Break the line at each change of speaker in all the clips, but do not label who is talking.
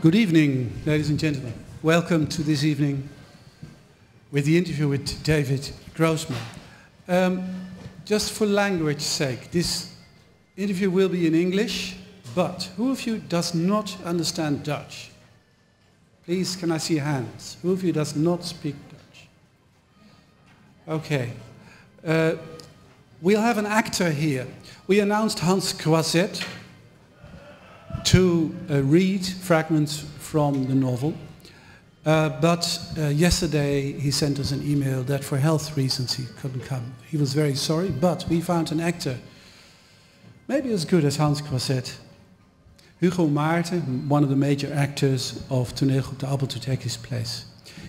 Good evening, ladies and gentlemen. Welcome to this evening with the interview with David Grossman. Just for language's sake, this interview will be in English, but who of you does not understand Dutch? Please, can I see hands? Who of you does not speak Dutch? Okay. We'll have an actor here. We announced Hans Croiset to read fragments from the novel. But yesterday he sent us an email that for health reasons he couldn't come. He was very sorry, but we found an actor, maybe as good as Hans Croiset. Hugo Maarten, one of the major actors of Toneelgroep De Appel to take his place.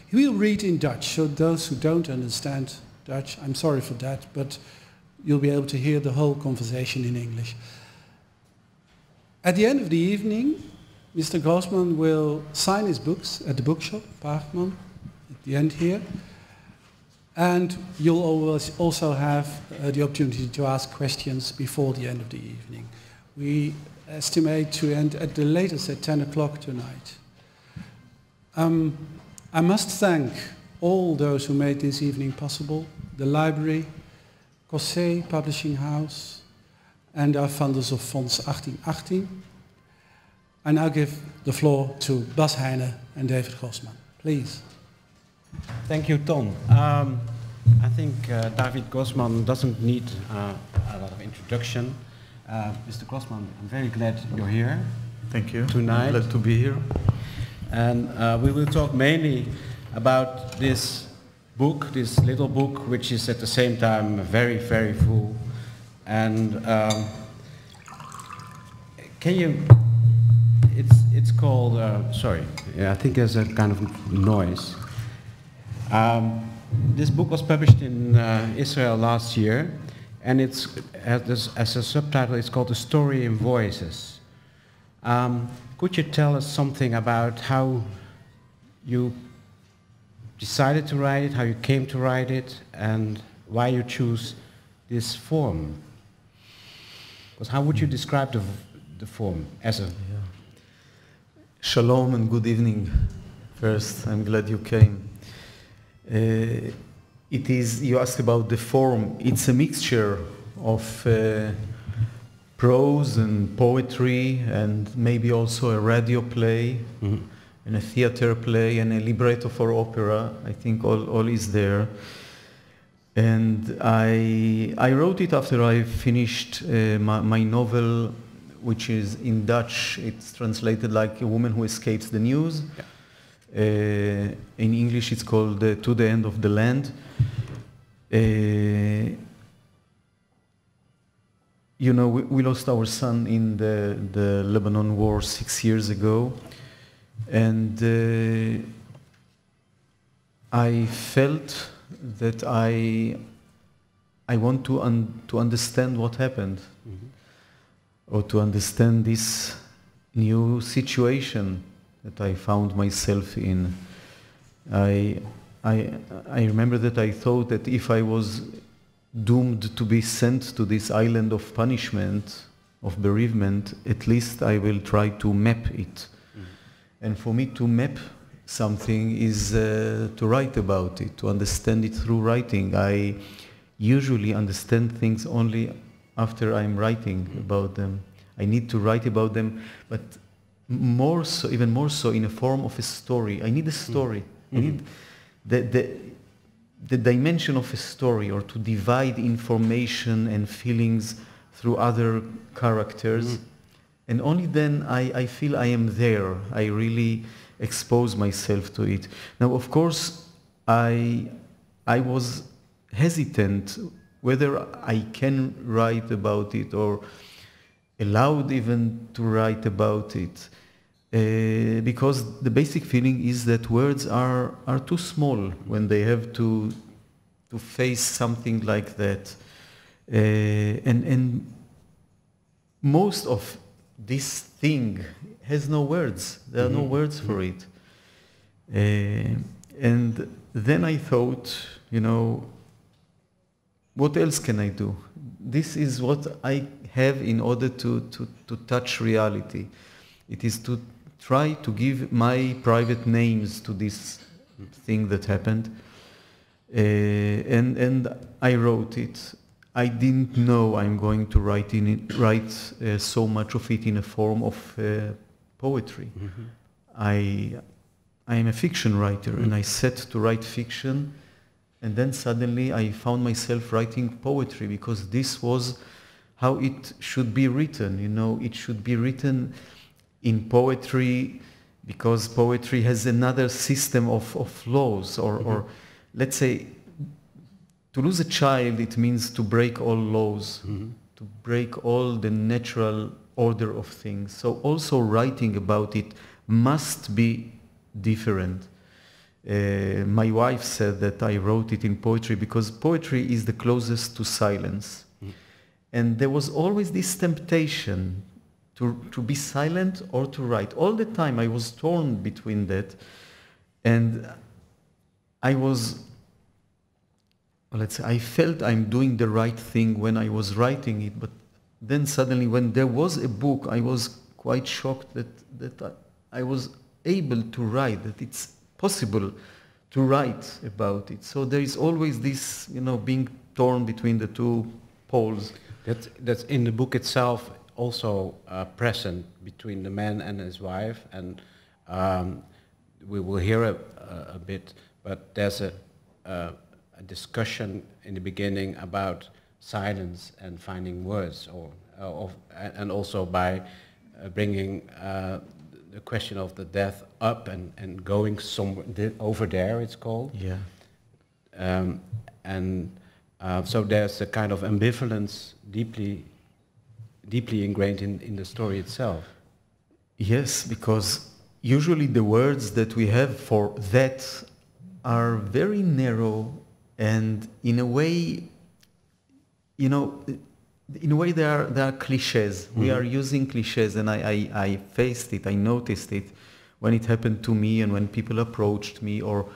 He will read in Dutch, so those who don't understand Dutch, I'm sorry for that, but you'll be able to hear the whole conversation in English. At the end of the evening, Mr. Grossman will sign his books at the bookshop, Paagman, at the end here. And you'll always also have the opportunity to ask questions before the end of the evening. We estimate to end at the latest at 10 o'clock tonight. I must thank all those who made this evening possible, the library, Cossé Publishing House, and our funders of Fonds 1818. I now give the floor to Bas Heijne and David Grossman. Please.
Thank you, Ton. I think David Grossman doesn't need a lot of introduction. Mr. Grossman, I'm very glad you're here.
Thank you.
Tonight.
I'm glad to be here.
And we will talk mainly about this book, this little book, which is at the same time very, very full. And can you? It's called. Sorry, yeah, I think there's a kind of noise. This book was published in Israel last year, and it's as a subtitle. It's called "The Story in Voices." Could you tell us something about how you decided to write it, how you came to write it, and why you choose this form? Because how would you describe the form as a...
Yeah. Shalom and good evening. First, I'm glad you came. It is, you asked about the form. It's a mixture of prose and poetry and maybe also a radio play and a theater play and a libretto for opera. I think all is there. And I wrote it after I finished my novel, which is in Dutch. It's translated like A Woman Who Escapes the News. Yeah. In English, it's called To the End of the Land. You know, we lost our son in the Lebanon war 6 years ago. And I felt that I want to understand what happened, or to understand this new situation that I found myself in. I remember that I thought that if I was doomed to be sent to this island of punishment, of bereavement, at least I will try to map it. And for me to map something is to write about it, to understand it through writing. I usually understand things only after I'm writing about them. I need to write about them, but more so, even more so, in a form of a story. I need a story. I need the dimension of a story, or to divide information and feelings through other characters. And only then I feel I am there. I really expose myself to it. Now, of course, I was hesitant whether I can write about it or allowed even to write about it, because the basic feeling is that words are too small when they have to face something like that, and most of this thing has no words. There are no words for it. And then I thought, you know, what else can I do? This is what I have in order to touch reality. It is to try to give my private names to this thing that happened. And I wrote it. I didn't know I'm going to write so much of it in a form of poetry. I am a fiction writer, and I set to write fiction, and then suddenly I found myself writing poetry, because this was how it should be written. You know, it should be written in poetry, because poetry has another system of laws, or let's say, to lose a child, it means to break all laws, to break all the natural order of things. So also writing about it must be different. My wife said that I wrote it in poetry because poetry is the closest to silence. And there was always this temptation to be silent or to write. All the time I was torn between that. And I was, let's say, I felt I'm doing the right thing when I was writing it, but then suddenly when there was a book, I was quite shocked that I was able to write, that it's possible to write about it. So there is always this, you know, being torn between the two poles.
That's in the book itself also present between the man and his wife, and we will hear a bit, but there's a discussion in the beginning about silence and finding words, and also by bringing the question of the death up and going somewhere over there, it's called.
Yeah.
So there's a kind of ambivalence deeply ingrained in the story itself.
Yes, because usually the words that we have for that are very narrow, and in a way, you know, in a way they are cliches. We are using cliches, and I faced it, I noticed it when it happened to me, and when people approached me, or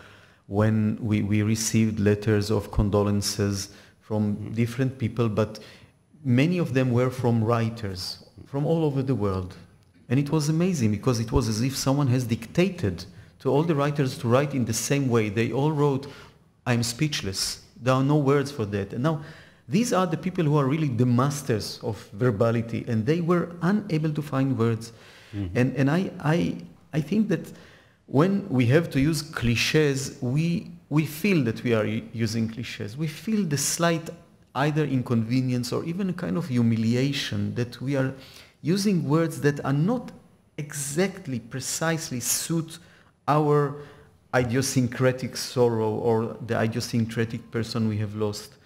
when we received letters of condolences from different people, but many of them were from writers from all over the world. And it was amazing, because it was as if someone has dictated to all the writers to write in the same way. They all wrote, "I'm speechless. There are no words for that." And now, these are the people who are really the masters of verbality, and they were unable to find words. And I think that when we have to use cliches, we feel that we are using cliches. We feel the slight either inconvenience or even a kind of humiliation that we are using words that are not exactly, precisely suit our idiosyncratic sorrow or the idiosyncratic person we have lost.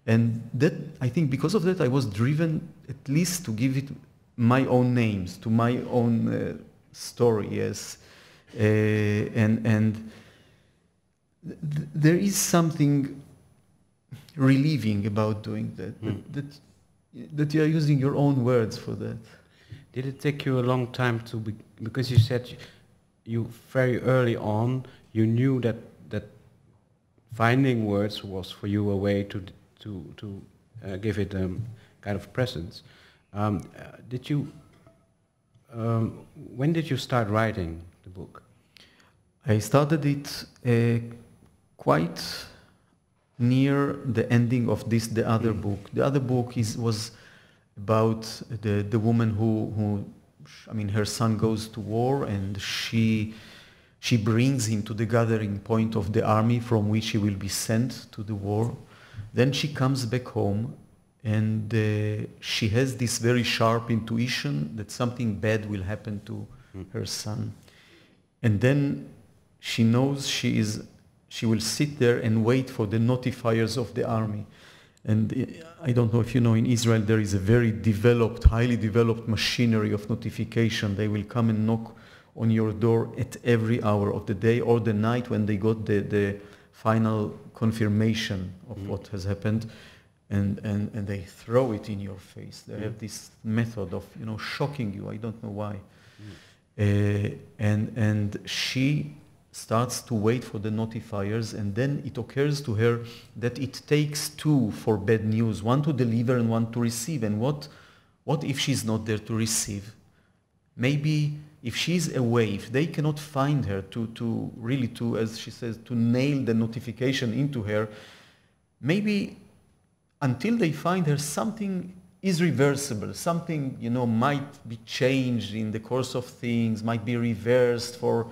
And that, I think because of that, I was driven at least to give it my own names, to my own story, yes. And there is something relieving about doing that, that you are using your own words for that.
Did it take you a long time because you said you very early on, you knew that finding words was for you a way to give it kind of presence. When did you start writing the book?
I started it quite near the ending of the other book. The other book was about the woman who, I mean, her son goes to war, and she brings him to the gathering point of the army from which he will be sent to the war. Then she comes back home, and she has this very sharp intuition that something bad will happen to her son. And then she knows she will sit there and wait for the notifiers of the army. And I don't know if you know, in Israel there is a very developed, highly developed machinery of notification. They will come and knock on your door at every hour of the day or the night when they got the final confirmation of what has happened, and they throw it in your face. They have this method of, you know, shocking you. I don't know why. And she starts to wait for the notifiers, and then it occurs to her that it takes two for bad news, one to deliver and one to receive. And what if she's not there to receive? Maybe if she's away, if they cannot find her to really, as she says, to nail the notification into her, maybe until they find her, something is reversible. Something, might be changed in the course of things, might be reversed for,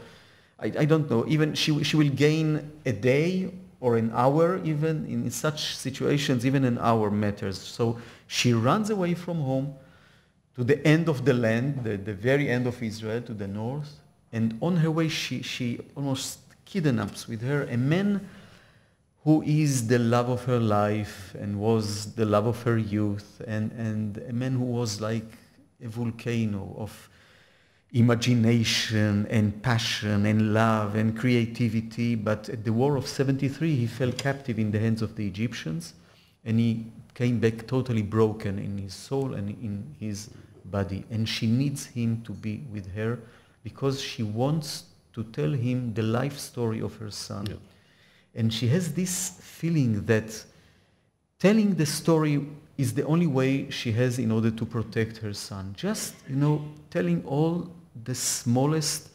I don't know, even she will gain a day or an hour even. In such situations, even an hour matters. So she runs away from home to the end of the land, the very end of Israel, to the north. And on her way, she almost kidnaps with her a man who is the love of her life and was the love of her youth, and a man who was like a volcano of imagination and passion and love and creativity. But at the War of 73, he fell captive in the hands of the Egyptians, and he came back totally broken in his soul and in his body. And she needs him to be with her because she wants to tell him the life story of her son. Yeah. And she has this feeling that telling the story is the only way she has in order to protect her son. Just, telling all the smallest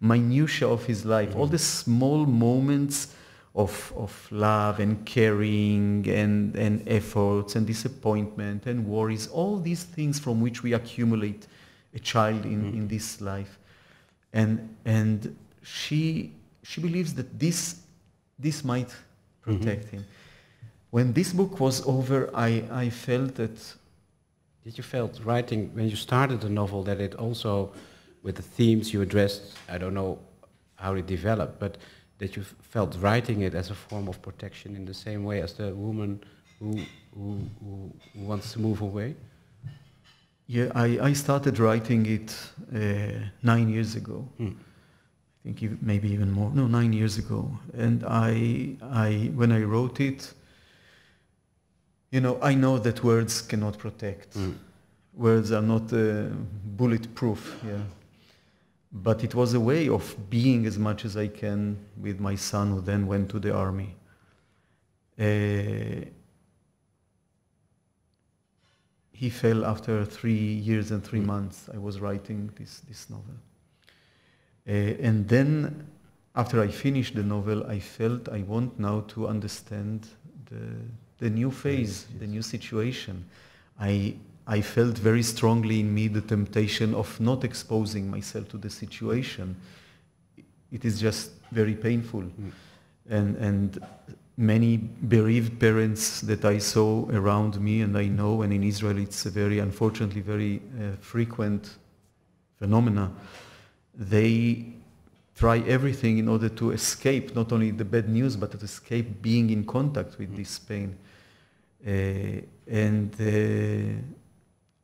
minutiae of his life, all the small moments of love and caring and efforts and disappointment and worries, all these things from which we accumulate a child in this life. And she believes that this might protect him. When this book was over, I felt that...
Did you felt writing, when you started the novel, that it also, with the themes you addressed, I don't know how it developed, but that you felt writing it as a form of protection in the same way as the woman who wants to move away?
Yeah, I started writing it 9 years ago. I think maybe even more. No, 9 years ago. And when I wrote it, I know that words cannot protect. Words are not bulletproof. Yeah. But it was a way of being as much as I can with my son, who then went to the army. He fell after 3 years and 3 months. I was writing this novel. And then, after I finished the novel, I felt I want now to understand the new phase, the new situation. I felt very strongly in me the temptation of not exposing myself to the situation. It is just very painful. And many bereaved parents that I saw around me, and I know, and in Israel it's a unfortunately very frequent phenomena, they try everything in order to escape not only the bad news, but to escape being in contact with this pain.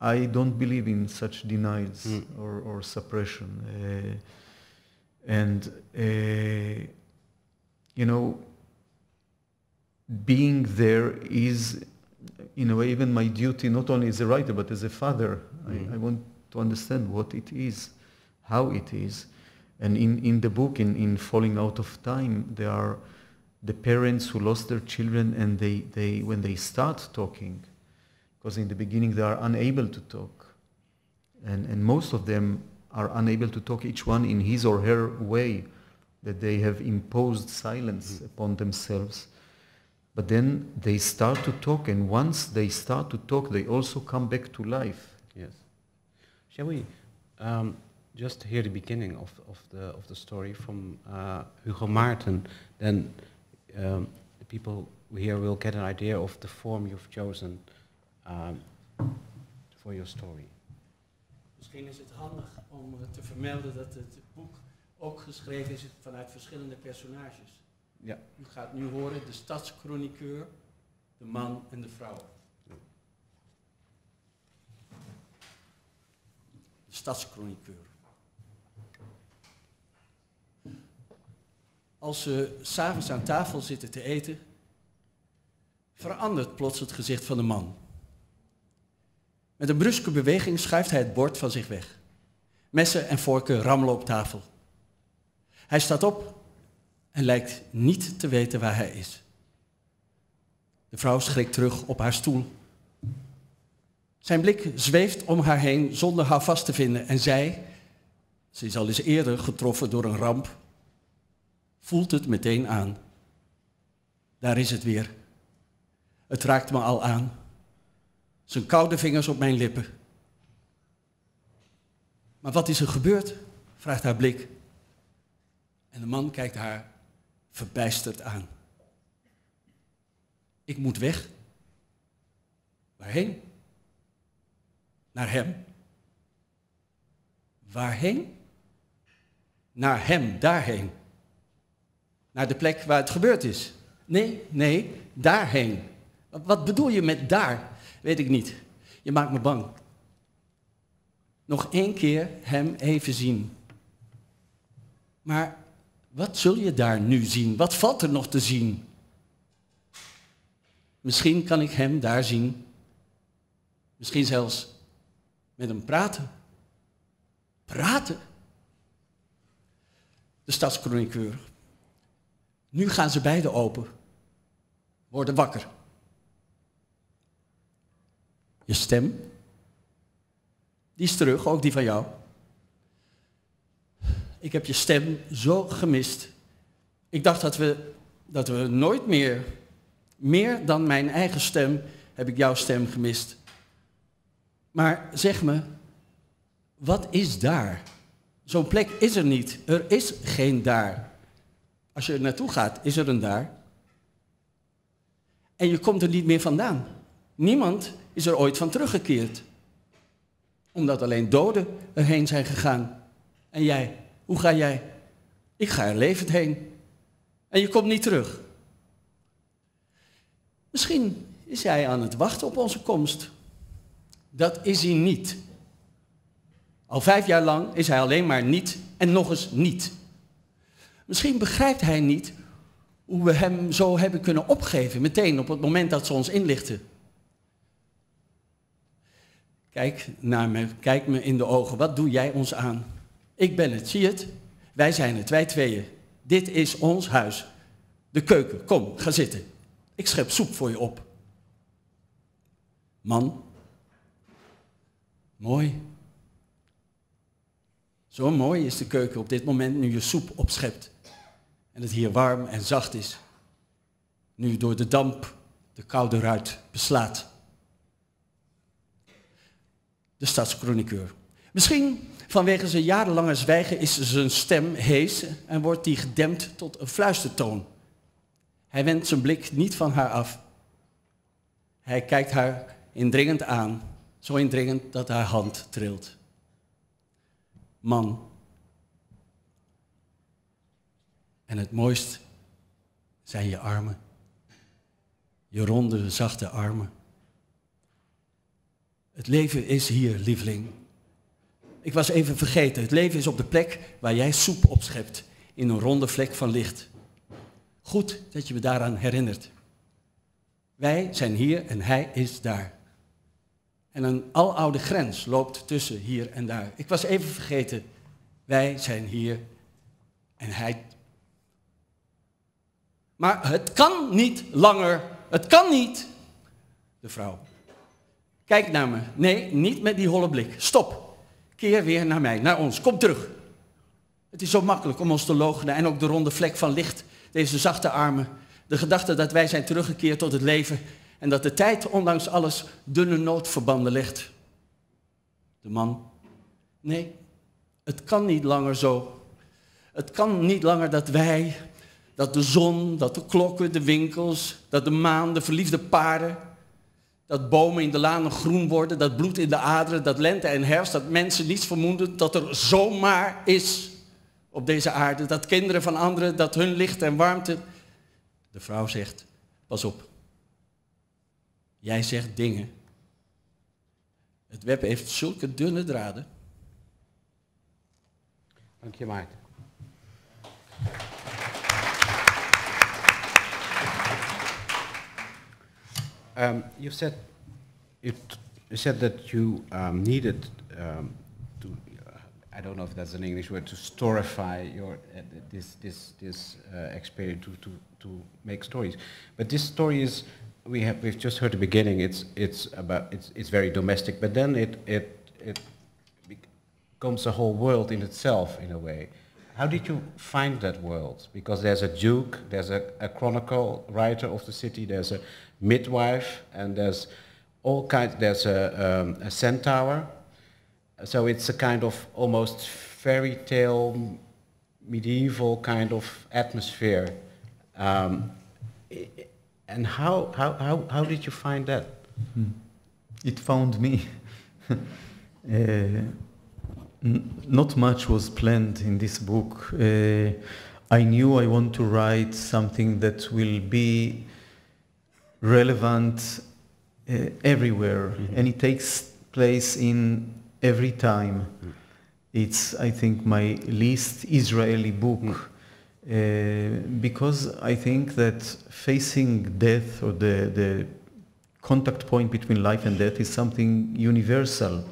I don't believe in such denials or suppression. Being there is, in a way, even my duty, not only as a writer, but as a father. I want to understand what it is, how it is. And in the book, in Falling Out of Time, there are the parents who lost their children, and they when they start talking, because in the beginning they are unable to talk. And most of them are unable to talk, each one in his or her way, that they have imposed silence upon themselves. But then they start to talk, and once they start to talk, they also come back to life.
Yes. Shall we just hear the beginning of the story from Hugo Maarten? Then the people here will get an idea of the form you've chosen for your story.
Misschien is het handig om te vermelden dat het boek ook geschreven is vanuit verschillende personages.
Ja.
U gaat nu horen de stadschroniqueur, de man en de vrouw. De stadschroniqueur. Als ze 's avonds aan tafel zitten te eten, verandert plots het gezicht van de man. Met een bruske beweging schuift hij het bord van zich weg. Messen en vorken rammelen op tafel. Hij staat op en lijkt niet te weten waar hij is. De vrouw schrikt terug op haar stoel. Zijn blik zweeft om haar heen zonder houvast te vinden en zij
Ze is al eens eerder getroffen door een ramp. Voelt het meteen aan. Daar is het weer. Het raakt me al aan. Zijn koude vingers op mijn lippen. Maar wat is er gebeurd? Vraagt haar blik. En de man kijkt haar verbijsterd aan. Ik moet weg. Waarheen? Naar hem. Waarheen? Naar hem, daarheen. Naar de plek waar het gebeurd is. Nee, daarheen. Wat bedoel je met daar? Weet ik niet. Je maakt me bang. Nog 1 keer hem even zien. Maar wat zul je daar nu zien? Wat valt er nog te zien? Misschien kan ik hem daar zien. Misschien zelfs met hem praten. Praten? De stadschroniqueur. Nu gaan ze beiden open. Worden wakker. Je stem, die is terug, ook die van jou. Ik heb je stem zo gemist. Ik dacht dat we nooit meer dan mijn eigen stem, heb ik jouw stem gemist. Maar zeg me, wat is daar? Zo'n plek is er niet. Er is geen daar. Als je er naartoe gaat, is er een daar. En je komt er niet meer vandaan. Niemand is er ooit van teruggekeerd. Omdat alleen doden erheen zijn gegaan. En jij, hoe ga jij? Ik ga er levend heen. En je komt niet terug. Misschien is hij aan het wachten op onze komst. Dat is hij niet. Al 5 jaar lang is hij alleen maar niet en nog eens niet. Misschien begrijpt hij niet hoe we hem zo hebben kunnen opgeven, meteen op het moment dat ze ons inlichten. Kijk naar me, kijk me in de ogen, wat doe jij ons aan? Ik ben het, zie je het? Wij zijn het, wij tweeën. Dit is ons huis. De keuken, kom, ga zitten. Ik schep soep voor je op. Man, mooi. Zo mooi is de keuken op dit moment nu je soep opschept. En het hier warm en zacht is. Nu door de damp de koude ruit beslaat. De stadschroniqueur. Misschien vanwege zijn jarenlange zwijgen is zijn stem hees en wordt die gedempt tot een fluistertoon. Hij wendt zijn blik niet van haar af. Hij kijkt haar indringend aan, zo indringend dat haar hand trilt. Man. En het mooist zijn je armen. Je ronde, zachte armen. Het leven is hier, lieveling. Ik was even vergeten. Het leven is op de plek waar jij soep opschept. In een ronde vlek van licht. Goed dat je me daaraan herinnert. Wij zijn hier en hij is daar. En een aloude grens loopt tussen hier en daar. Ik was even vergeten. Wij zijn hier en hij. Maar het kan niet langer. Het kan niet. De vrouw. Kijk naar me. Nee, niet met die holle blik. Stop. Keer weer naar mij, naar ons. Kom terug. Het is zo makkelijk om ons te loochenen en ook de ronde vlek van licht, deze zachte armen. De gedachte dat wij zijn teruggekeerd tot het leven en dat de tijd ondanks alles dunne noodverbanden legt. De man. Nee, het kan niet langer zo. Het kan niet langer dat wij, dat de zon, dat de klokken, de winkels, dat de maan, de verliefde paren, dat bomen in de lanen groen worden, dat bloed in de aderen, dat lente en herfst, dat mensen niets vermoeden, dat er zomaar is op deze aarde, dat kinderen van anderen, dat hun licht en warmte. De vrouw zegt, pas op, jij zegt dingen. Het web heeft zulke dunne draden.
Dank je, Maarten. You said that you needed to, I don't know if that's an English word, to storify your this experience to make stories. But this story is, we've just heard the beginning. It's very domestic, but then it becomes a whole world in itself, in a way. How did you find that world? Because there's a duke, there's a chronicle writer of the city, there's a midwife, and there's all kinds. There's a centaur. So it's a kind of almost fairy tale, medieval kind of atmosphere. And how did you find that?
It found me. Not much was planned in this book. I knew I want to write something that will be relevant everywhere, and it takes place in every time. It's, I think, my least Israeli book, because I think that facing death, or the contact point between life and death, is something universal.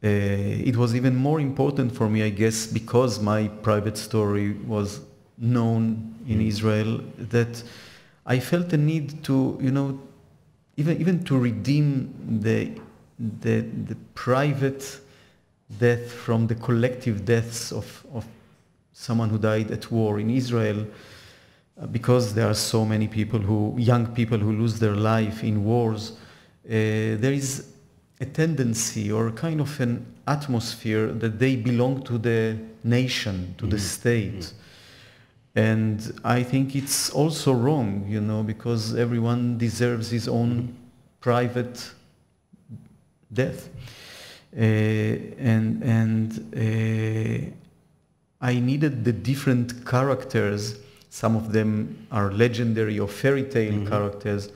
It was even more important for me, I guess, because my private story was known in Israel, that I felt the need to, even to redeem the private death from the collective deaths of someone who died at war in Israel, because there are so many young people who lose their life in wars. There is a tendency or kind of an atmosphere that they belong to the nation, to the state. And I think it's also wrong, because everyone deserves his own private death. I needed the different characters. Some of them are legendary or fairy tale characters,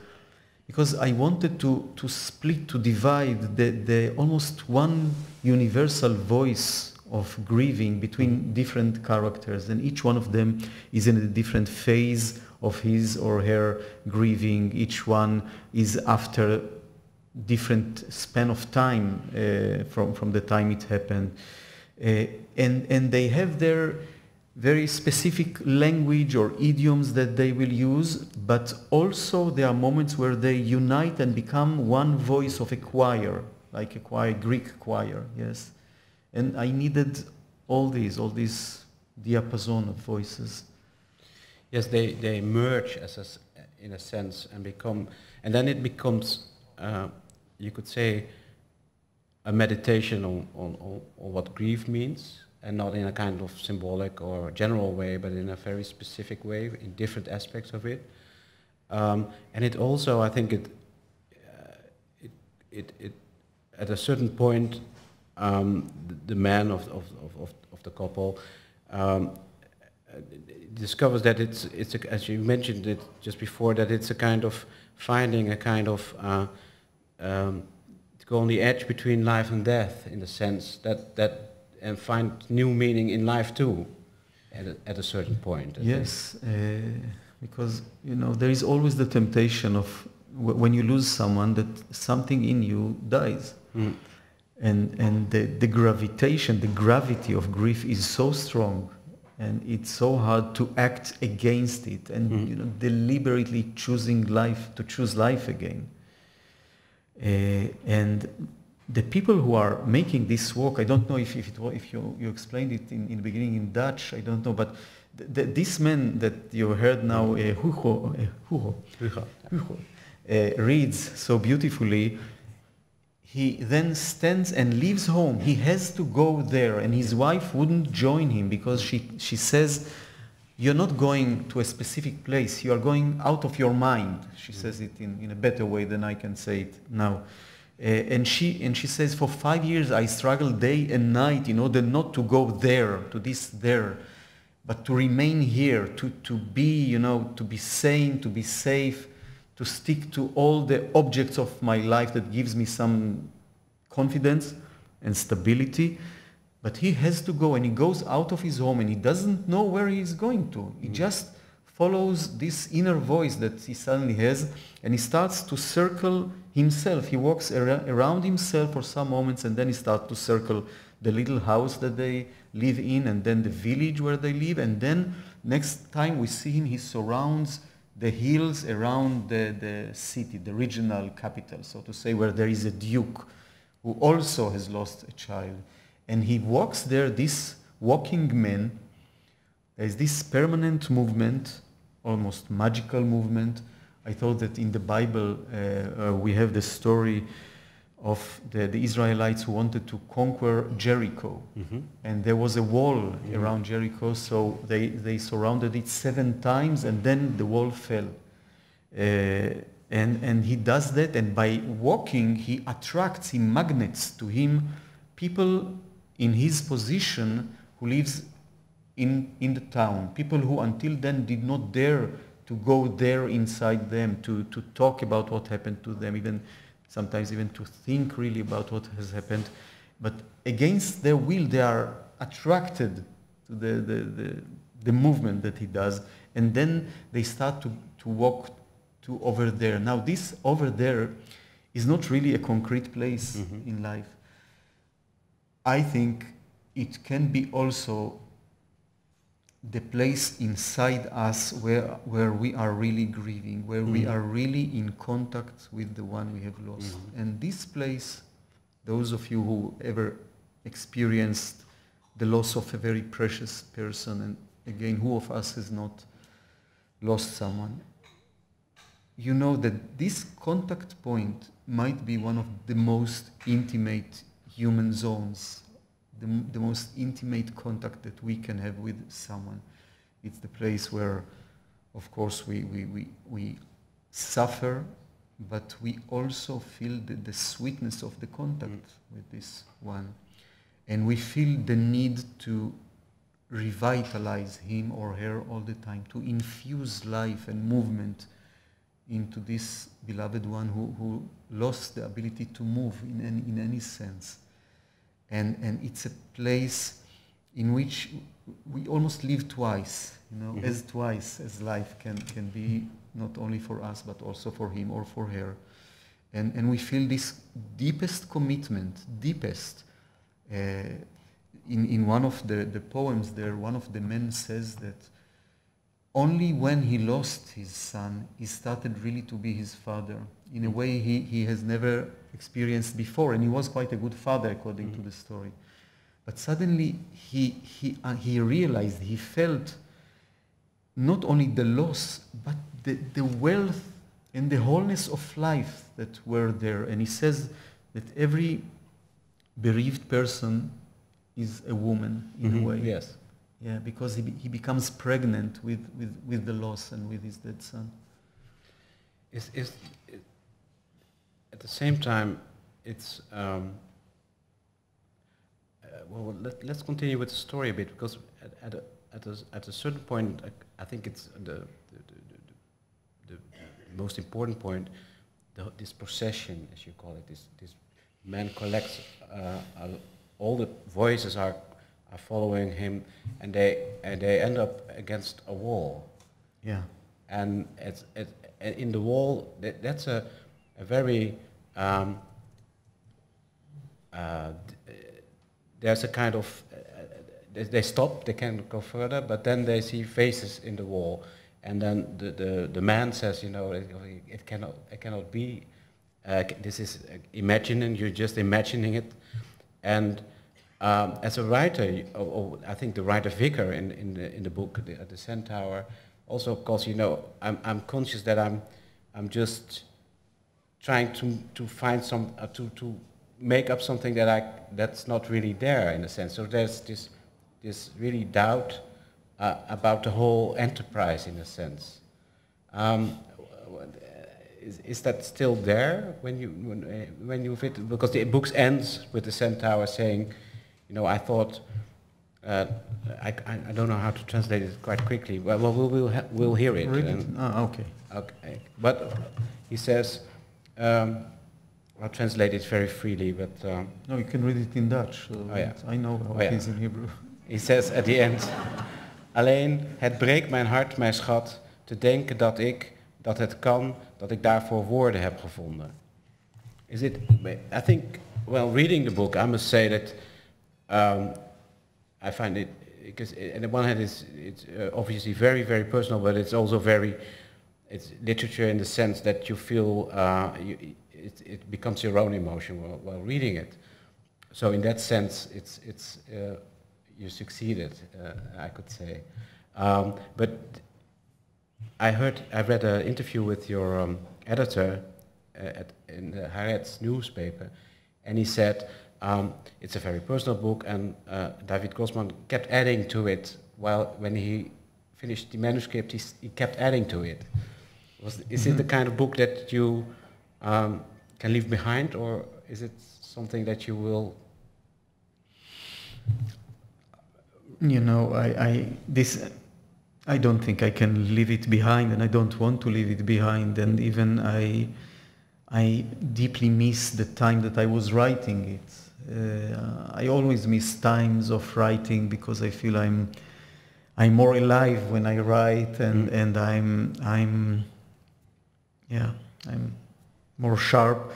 because I wanted to split, to divide the almost one universal voice of grieving between different characters, and each one of them is in a different phase of his or her grieving. Each one is after different span of time from the time it happened, and they have their very specific language or idioms that they will use, but also there are moments where they unite and become one voice of a choir, like a choir, Greek choir, yes. And I needed all these diapason of voices.
Yes, they merge in a sense and then it becomes, you could say, a meditation on what grief means, and not in a kind of symbolic or general way, but in a very specific way, in different aspects of it. And it also, I think, it at a certain point, the man of the couple discovers that it's as you mentioned it just before, that it's a kind of finding a kind of to go on the edge between life and death, in the sense that and find new meaning in life too, at a certain point.
Yes, because there is always the temptation of when you lose someone, that something in you dies, and the gravitation, the gravity of grief is so strong, and it's so hard to act against it, and deliberately choose life again, and the people who are making this work, I don't know if you explained it in the beginning in Dutch, I don't know, but this man that you heard now, Hugo, reads so beautifully. He then stands and leaves home. He has to go there, and his wife wouldn't join him, because she says, "You're not going to a specific place. You are going out of your mind." She says it in a better way than I can say it now. And she says, "For 5 years I struggled day and night in order not to go there, to this there, but to remain here, to be, to be sane, to be safe, to stick to all the objects of my life that gives me some confidence and stability." But he has to go, and he goes out of his home, and he doesn't know where he is going to. He just follows this inner voice that he suddenly has, and he starts to circle himself. He walks around himself for some moments, and then he starts to circle the little house that they live in, and then the village where they live, and then next time we see him, he surrounds the hills around the city, the regional capital, so to say, where there is a duke who also has lost a child. And he walks there, this walking man. There's this permanent movement, almost magical movement. I thought that in the Bible we have the story of the Israelites who wanted to conquer Jericho. And there was a wall around Jericho, so they surrounded it 7 times, and then the wall fell. And he does that, and by walking he attracts, he magnets to him people in his position who lives in the town, people who until then did not dare to go there inside them, to talk about what happened to them, even sometimes even to think really about what has happened. But against their will, they are attracted to the movement that he does, and then they start to walk to over there. Now this over there is not really a concrete place in life. I think it can be also the place inside us where we are really grieving, where we are really in contact with the one we have lost. And this place, those of you who ever experienced the loss of a very precious person, and again, who of us has not lost someone, you know that this contact point might be one of the most intimate human zones, the most intimate contact that we can have with someone. It's the place where, of course, we suffer, but we also feel the sweetness of the contact with this one. And we feel the need to revitalize him or her all the time, to infuse life and movement into this beloved one who lost the ability to move in any sense. And it's a place in which we almost live twice, you know, as twice as life can be, not only for us but also for him or for her. And we feel this deepest commitment, in one of the poems there, one of the men says that only when he lost his son, he started really to be his father in a way he has never experienced before. And he was quite a good father, according to the story. But suddenly he realized, he felt not only the loss, but the wealth and the wholeness of life that were there. And he says that every bereaved person is a woman in a way.
Yes.
Yeah, because he becomes pregnant with the loss and with his dead son.
Is at the same time, it's well. Let's continue with the story a bit, because at a certain point, I think it's the most important point. This procession, as you call it, this man collects all the voices are following him, and they end up against a wall.
Yeah.
And in the wall, that's a very there's a kind of they stop, they can't go further, but then they see faces in the wall, and then the man says, you know, it cannot be. This is imagining. You're just imagining it, and as a writer, I think the writer Vicar in the book the Centaur, also, of course, you know, I'm conscious that I'm just trying to find some to make up something that's not really there, in a sense. So there's this really doubt about the whole enterprise, in a sense. Is that still there when you fit? Because the book ends with the Centaur saying, you know, I thought, I don't know how to translate it quite quickly. Well, we'll hear it.
Okay.
Okay. But he says, I'll translate it very freely, but...
no, you can read it in Dutch. So
yeah.
I know how it is in Hebrew.
He says at the end, alleen het breekt mijn hart, mijn schat, te denken dat het kan, dat ik daarvoor woorden heb gevonden. I think, well, reading the book, I must say that I find it, because on the one hand it's obviously very, very personal, but it's also it's literature in the sense that you feel, it becomes your own emotion while reading it. So in that sense, you succeeded, I could say. But I read an interview with your editor in the Haaretz newspaper, and he said it's a very personal book, and David Grossman kept adding to it. When he finished the manuscript, he kept adding to it. Is it the kind of book that you can leave behind, or is it something that you will?
You know, I don't think I can leave it behind, and I don't want to leave it behind. And even I deeply miss the time that I was writing it. I always miss times of writing because I feel I'm more alive when I write, and I'm more sharp.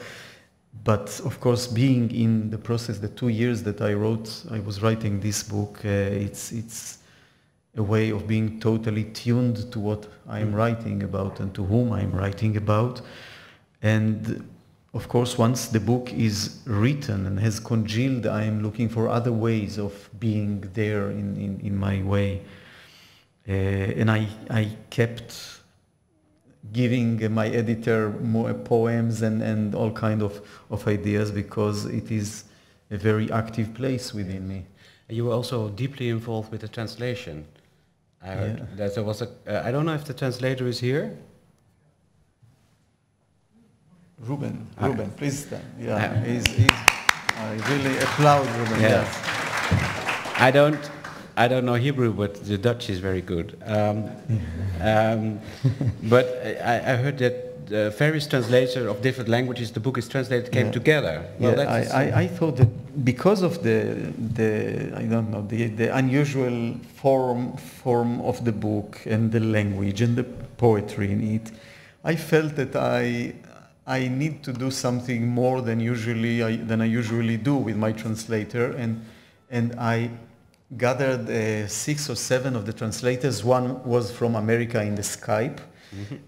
But of course, being in the process, the 2 years that I was writing this book, it's a way of being totally tuned to what I'm writing about and to whom I'm writing about. And of course, once the book is written and has congealed, I am looking for other ways of being there in my way. And I kept giving my editor more poems and all kind of ideas, because it is a very active place within me.
You were also deeply involved with the translation. I heard that there was I don't know if the translator is here.
Ruben, please stand. Yeah, I really applaud Ruben.
Yeah. Yes. I don't know Hebrew, but the Dutch is very good. But I heard that the various translators of different languages, the book is translated, came together. Well,
I thought that because of the unusual form of the book and the language and the poetry in it, I felt that I need to do something more than I usually do with my translator, and I gathered 6 or 7 of the translators. One was from America in the Skype,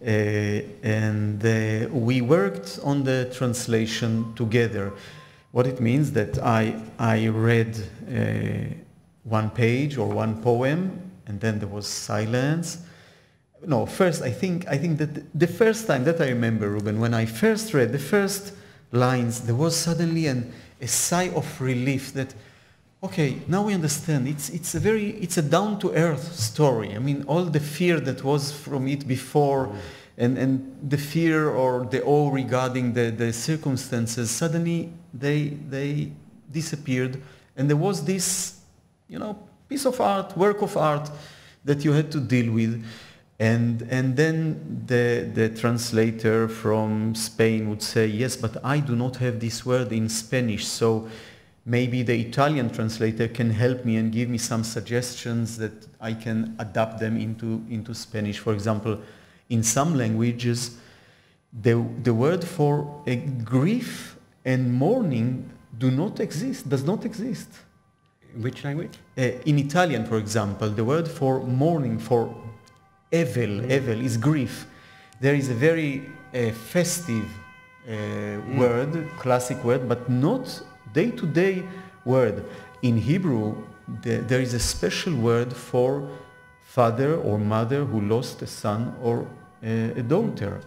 and we worked on the translation together. What it means that I read one page or one poem, and then there was silence. No, first I think that the first time that I remember, Ruben, when I first read the first lines, there was suddenly a sigh of relief that, okay, now we understand. It's a down-to-earth story. I mean, all the fear that was from it before, and the fear or the awe regarding the circumstances, suddenly they disappeared, and there was this, piece of art, work of art that you had to deal with. And then the translator from Spain would say, yes, but I do not have this word in Spanish, so maybe the Italian translator can help me and give me some suggestions that I can adapt them into Spanish. For example, in some languages, the word for grief and mourning does not exist.
Which language?
In Italian, for example, the word for mourning, for Evel is grief. There is a very festive word, classic word, but not day-to-day word. In Hebrew, there is a special word for father or mother who lost a son or a daughter.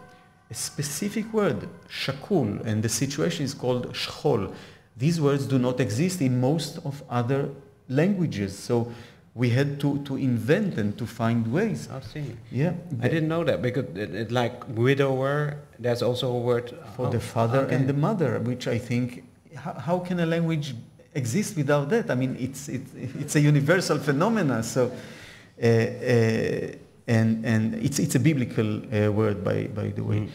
A specific word, shakul, and the situation is called shchol. These words do not exist in most of other languages, so we had to invent and to find ways.
I see.
Yeah,
I didn't know that, because like widower, there's also a word
for the father and the mother, which I think, how can a language exist without that? I mean, it's a universal phenomena. So, and it's a biblical word, by the way.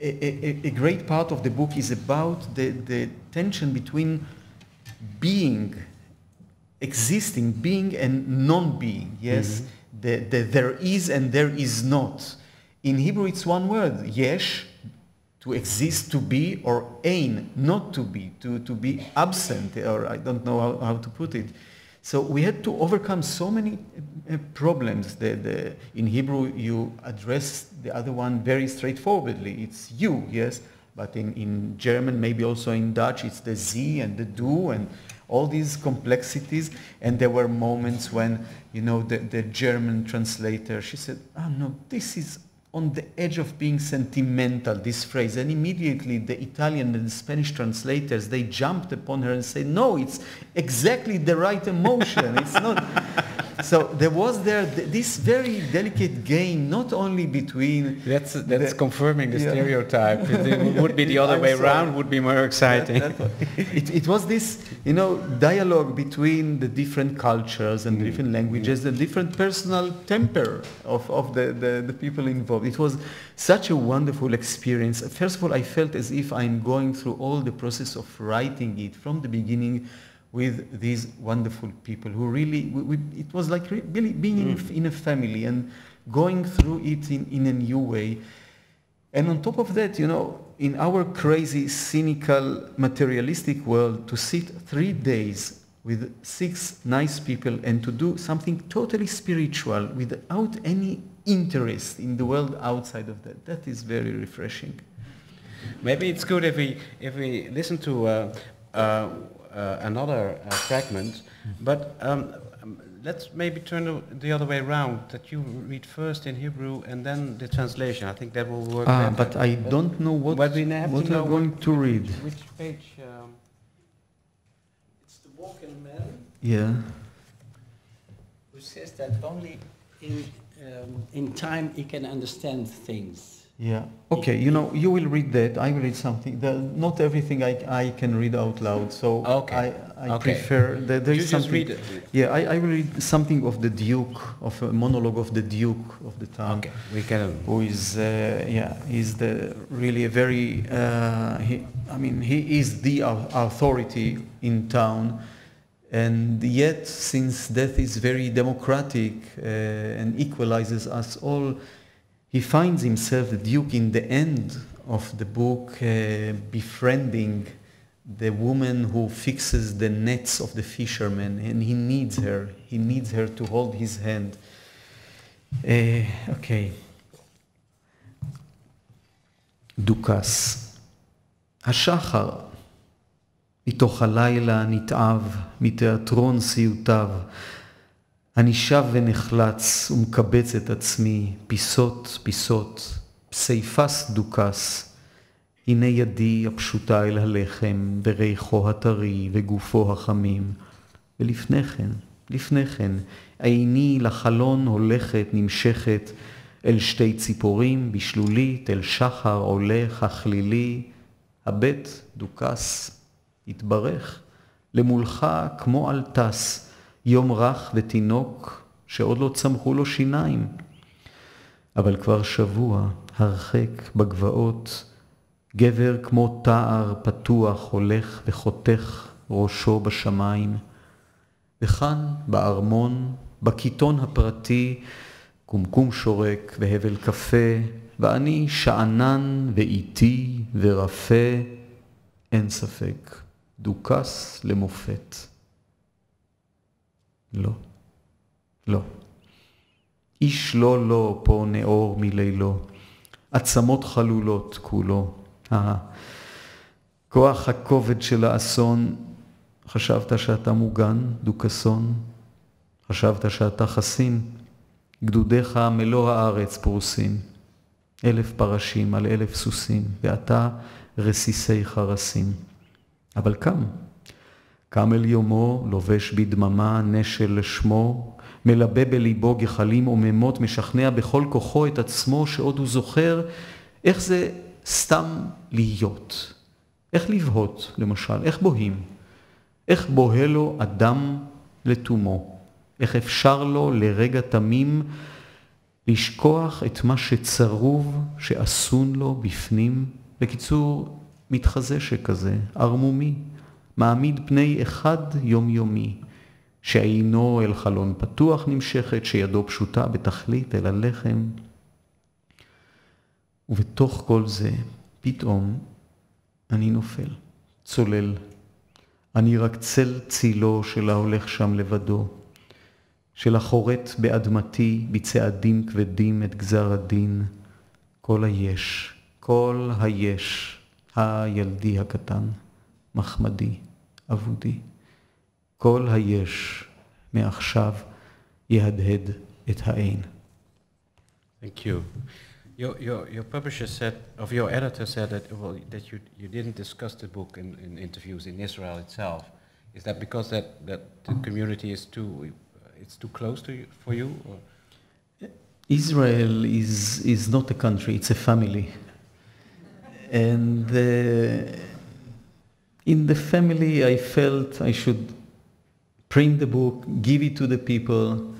A great part of the book is about the tension between being, existing, being and non-being. Yes, there is and there is not. In Hebrew, it's one word, yesh, to exist, to be, or ein, not to be absent, or I don't know how to put it. So we had to overcome so many problems. In Hebrew, you address the other one very straightforwardly. It's you, yes, But in German, maybe also in Dutch, it's the Sie and the Du and all these complexities. And there were moments when, you know, the German translator, she said, oh no, this is on the edge of being sentimental, this phrase. And immediately the Italian and the Spanish translators, they jumped upon her and said, no, it's exactly the right emotion. It's not. So there was this very delicate game, not only between...
That's confirming the stereotype. It would be the other way around, would be more exciting.
It was this, you know, dialogue between the different cultures and different languages, the different personal temper of the people involved. It was such a wonderful experience. First of all, I felt as if I'm going through all the process of writing it from the beginning with these wonderful people who really, it was like really being in a family and going through it in a new way. And on top of that, you know, in our crazy, cynical, materialistic world, to sit 3 days with 6 nice people and to do something totally spiritual without any interest in the world outside of that is very refreshing.
Maybe it's good if we listen to another fragment, but let's maybe turn the other way around, that you read first in Hebrew and then the translation. I think that will work better.
But I don't know what I'm going to read.
Which page?
It's the walking man.
Yeah.
Who says that only in time he can understand things.
Yeah. Okay. You know, you will read that. I will read something. Not everything I can read out loud. So I prefer. There is something.
Just read it.
Yeah. I will read something of the Duke, of a monologue of the Duke of the town.
Okay. We can.
Who is? He's the really a very. He is the authority in town. And yet, since death is very democratic and equalizes us all, he finds himself, the Duke, in the end of the book, befriending the woman who fixes the nets of the fishermen, and he needs her. He needs her to hold his hand. Okay. דוכס. השחר. מתוך הלילה נתעב, מתיאטרון סיוטיו. אני שב ונחלץ ומקבץ את עצמי, פיסות פיסות, פסיפס דוכס. הנה ידי הפשוטה אל הלחם, וריחו הטרי וגופו החמים. לפני כן, עיני לחלון הולכת נמשכת, אל שתי ציפורים בשלולית, אל שחר הולך הכלילי. הבית דוכס התברך, למולך כמו על טס, יום רך ותינוק שעוד לא צמחו לו שיניים. אבל כבר שבוע הרחק בגבעות, גבר כמו תער פתוח הולך וחותך ראשו בשמיים. וכאן בארמון, בכיתון הפרטי, קומקום שורק והבל קפה, ואני שענן ואיטי ורפה, אין ספק, דוכס למופת. לא, לא. איש לא פה נאור מלילו, עצמות חלולות כולו. כוח הכובד של האסון, חשבת שאתה מוגן, דוכסון? חשבת שאתה חסין? גדודיך מלוא הארץ פרוסים, 1000 פרשים על 1000 סוסים, ואתה רסיסי חרסים. אבל קם אל יומו, לובש בדממה נשל לשמו, מלבה בליבו גחלים וממות, משכנע בכל כוחו את עצמו שעוד הוא זוכר איך זה סתם להיות. איך לבהות, למשל, איך בוהים. איך בוהה לו אדם לתומו. איך אפשר לו לרגע תמים לשכוח את מה שצרוב, שאסון לו בפנים. בקיצור, מתחזה שכזה, ארמומי, מעמיד פני אחד יומיומי, שעינו אל חלון פתוח נמשכת, שידו פשוטה בתכלית אל הלחם. ובתוך כל זה, פתאום אני נופל, צולל. אני רק צל צילו של ההולך שם לבדו, של החורט באדמתי בצעדים כבדים את גזר הדין. כל היש, ילדי הקטן, מחמדי, אבודי. כל היש מעכשיו יהדהד את העין.
Thank you. Your publisher said, of your editor said that you didn't discuss the book in interviews in Israel itself. Is that because that the community is too close to you, for you? Or?
Israel is not a country, it's a family. And in the family I felt I should print the book, give it to the people.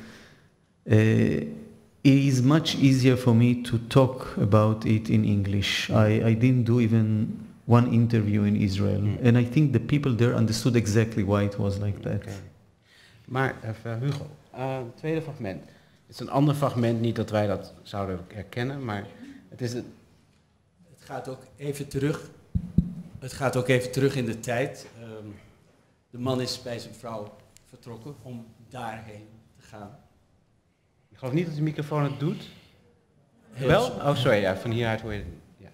It is much easier for me to talk about it in English. I didn't do even one interview in Israel. And I think the people there understood exactly why it was like that.
Okay. Maar Hugo, het tweede fragment. Het is een ander fragment, niet dat wij dat zouden herkennen, maar het
gaat ook even terug. Het gaat ook even terug in de tijd. De man is bij zijn vrouw vertrokken om daarheen te gaan.
Ik geloof niet dat de microfoon het doet. Wel? Oh, sorry, ja, van hieruit hoor je het niet. Ja.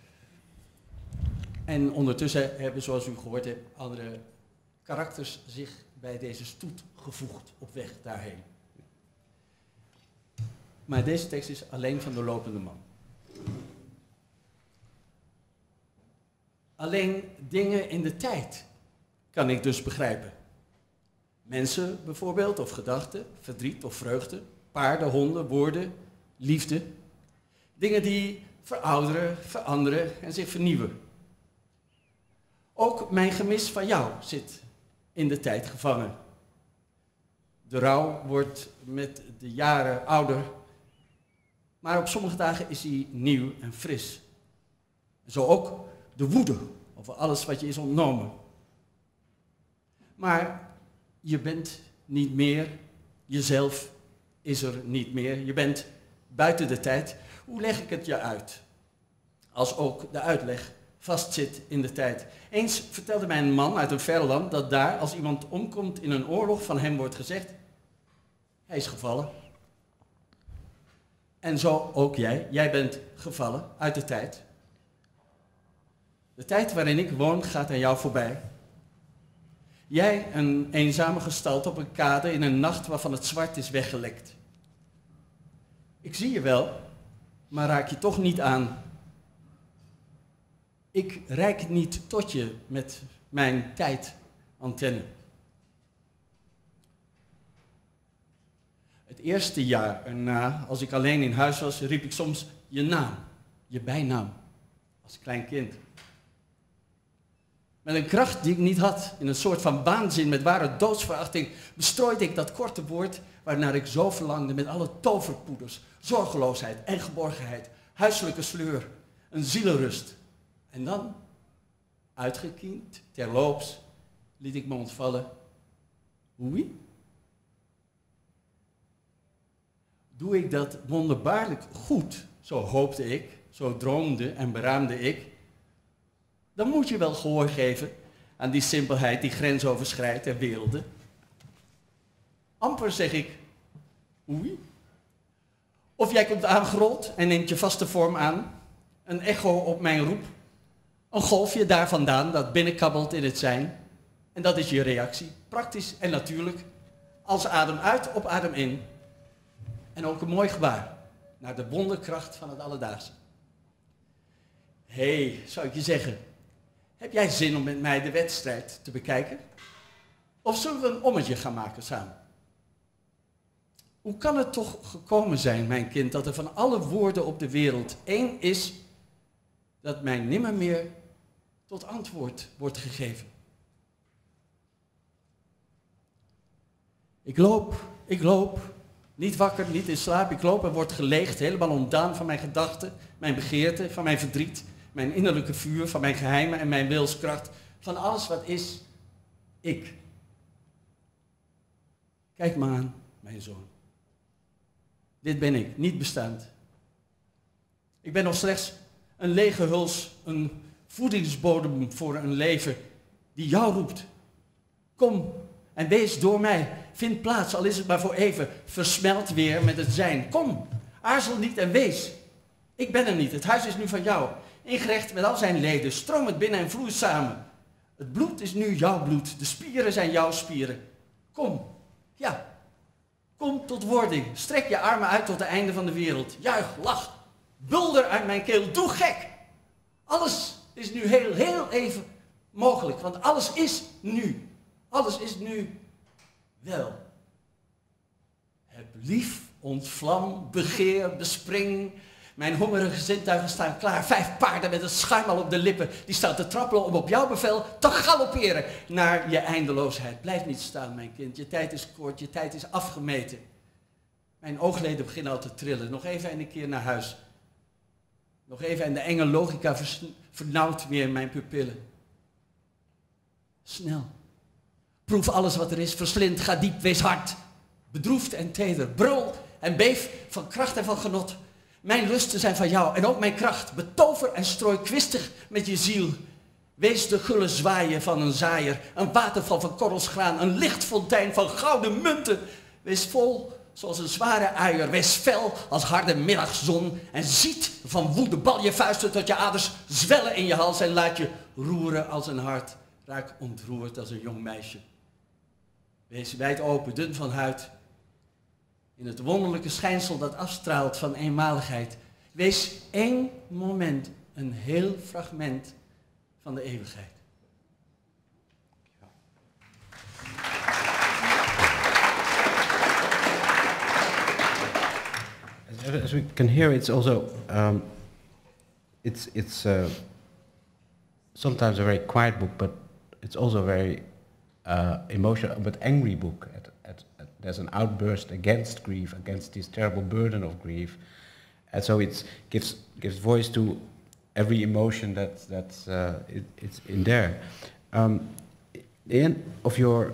En ondertussen hebben, zoals u gehoord hebt, andere karakters zich bij deze stoet gevoegd op weg daarheen. Maar deze tekst is alleen van de lopende man. Alleen dingen in de tijd kan ik dus begrijpen. Mensen bijvoorbeeld, of gedachten, verdriet of vreugde, paarden, honden, woorden, liefde. Dingen die verouderen, veranderen en zich vernieuwen. Ook mijn gemis van jou zit in de tijd gevangen. De rouw wordt met de jaren ouder, maar op sommige dagen is hij nieuw en fris. Zo ook de woede over alles wat je is ontnomen. Maar je bent niet meer, jezelf is er niet meer. Je bent buiten de tijd. Hoe leg ik het je uit? Als ook de uitleg vastzit in de tijd. Eens vertelde mij een man uit een ver land dat daar, als iemand omkomt in een oorlog, van hem wordt gezegd: hij is gevallen. En zo ook jij. Jij bent gevallen uit de tijd. De tijd waarin ik woon gaat aan jou voorbij. Jij, een eenzame gestalte op een kade in een nacht waarvan het zwart is weggelekt. Ik zie je wel, maar raak je toch niet aan. Ik reik niet tot je met mijn tijdantenne. Het eerste jaar erna, als ik alleen in huis was, riep ik soms je naam, je bijnaam, als klein kind. Met een kracht die ik niet had, in een soort van waanzin met ware doodsverachting, bestrooide ik dat korte woord waarnaar ik zo verlangde met alle toverpoeders, zorgeloosheid en geborgenheid, huiselijke sleur, een zielenrust. En dan, uitgekiend, terloops, liet ik me ontvallen. Oei? Doe ik dat wonderbaarlijk goed, zo hoopte ik, zo droomde en beraamde ik, dan moet je wel gehoor geven aan die simpelheid die grensoverschrijdt en werelden. Amper zeg ik, oei. Of jij komt aangerold en neemt je vaste vorm aan, een echo op mijn roep, een golfje daar vandaan dat binnenkabbelt in het zijn. En dat is je reactie, praktisch en natuurlijk, als adem uit op adem in. En ook een mooi gebaar naar de wonderkracht van het alledaagse. Hé, zou ik je zeggen, heb jij zin om met mij de wedstrijd te bekijken? Of zullen we een ommetje gaan maken samen? Hoe kan het toch gekomen zijn, mijn kind, dat er van alle woorden op de wereld één is dat mij nimmer meer tot antwoord wordt gegeven? Ik loop, niet wakker, niet in slaap, ik loop en word geleegd, helemaal ontdaan van mijn gedachten, mijn begeerten, van mijn verdriet, mijn innerlijke vuur, van mijn geheimen en mijn wilskracht, van alles wat is, ik. Kijk maar aan, mijn zoon. Dit ben ik, niet bestaand. Ik ben nog slechts een lege huls, een voedingsbodem voor een leven die jou roept. Kom en wees door mij. Vind plaats, al is het maar voor even. Versmelt weer met het zijn. Kom, aarzel niet en wees. Ik ben er niet. Het huis is nu van jou. ingerecht met al zijn leden, stromend binnen en vloeit samen. Het bloed is nu jouw bloed, de spieren zijn jouw spieren. Kom, ja, kom tot wording. Strek je armen uit tot het einde van de wereld. Juich, lach, bulder uit mijn keel, doe gek. Alles is nu heel even mogelijk, want alles is nu. Alles is nu wel. Heb lief, ontvlam, begeer, bespring. Mijn hongerige zintuigen staan klaar. 5 paarden met een schuimal op de lippen. Die staan te trappelen om op jouw bevel te galopperen naar je eindeloosheid. Blijf niet staan, mijn kind. Je tijd is kort, je tijd is afgemeten. Mijn oogleden beginnen al te trillen. Nog even en een keer naar huis. Nog even en de enge logica vernauwt weer mijn pupillen. Snel. Proef alles wat er is. Verslind, ga diep, wees hard. Bedroefd en teder. Brul en beef van kracht en van genot. Mijn lusten zijn van jou en ook mijn kracht. Betover en strooi kwistig met je ziel. Wees de gulle zwaaien van een zaaier. Een waterval van korrelsgraan. Een lichtfontein van gouden munten. Wees vol zoals een zware uier. Wees fel als harde middagzon. En ziet van woede bal je vuisten tot je aders zwellen in je hals. En laat je roeren als een hart. Raak ontroerd als een jong meisje. Wees wijd open, dun van huid. In het wonderlijke schijnsel dat afstraalt van eenmaligheid. Wees één moment, een heel fragment van de eeuwigheid.
As we can hear, it's also it's sometimes a very quiet book, but it's also a very emotional but angry book. There's an outburst against grief, against this terrible burden of grief, and so it gives voice to every emotion that's it's in there. The end of your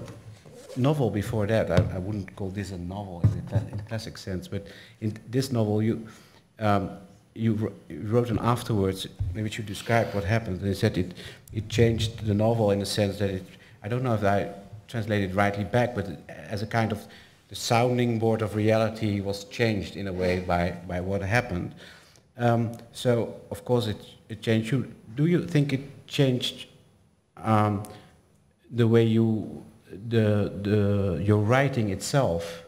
novel before that, I wouldn't call this a novel in the classic sense, but in this novel you wrote an afterwards. Maybe you should describe what happened. And you said it changed the novel in the sense that I don't know if I translated rightly back, but as a kind of the sounding board of reality was changed in a way by what happened. So of course it changed you. Do you think it changed the way your writing itself?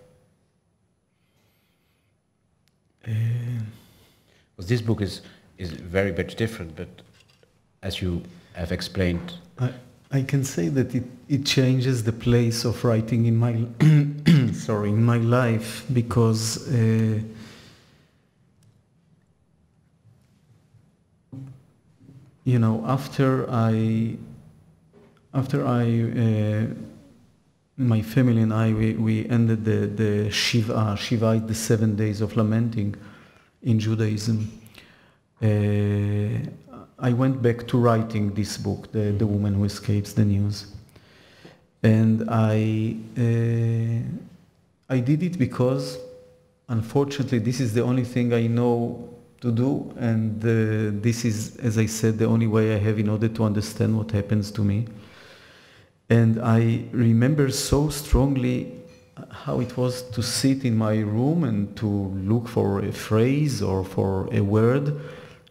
Because this book is very much different, but as you have explained.
I can say that it changes the place of writing in my sorry, in my life, because you know, after my family and I we ended the Shiva. Shiva is the 7 days of lamenting in Judaism. I went back to writing this book, The Woman Who Escapes the News, and I did it because, unfortunately, this is the only thing I know to do, and this is, as I said, the only way I have in order to understand what happens to me. And I remember so strongly how it was to sit in my room and to look for a phrase or for a word,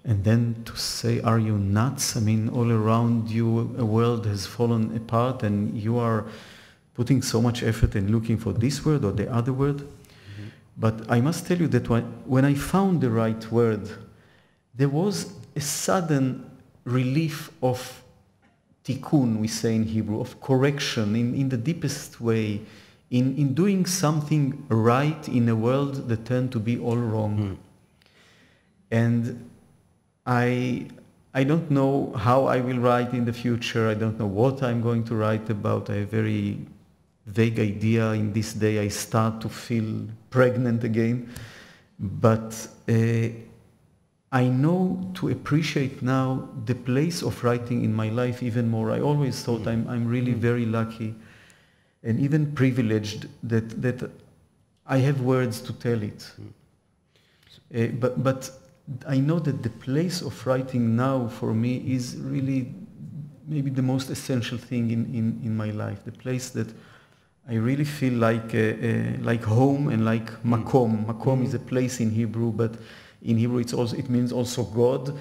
and then to say, are you nuts? I mean, all around you a world has fallen apart and you are putting so much effort in looking for this word or the other word. Mm-hmm. But I must tell you that when I found the right word, there was a sudden relief of tikkun, we say in Hebrew, of correction in the deepest way, in doing something right in a world that turned to be all wrong. Mm. And I don't know how I will write in the future. I don't know what I'm going to write about. I have a very vague idea. In this day I start to feel pregnant again. But I know to appreciate now the place of writing in my life even more. I always thought I'm really very lucky and even privileged that I have words to tell it. But I know that the place of writing now for me is really maybe the most essential thing in my life. The place that I really feel like home and like makom. Makom is a place in Hebrew, but in Hebrew it means also God.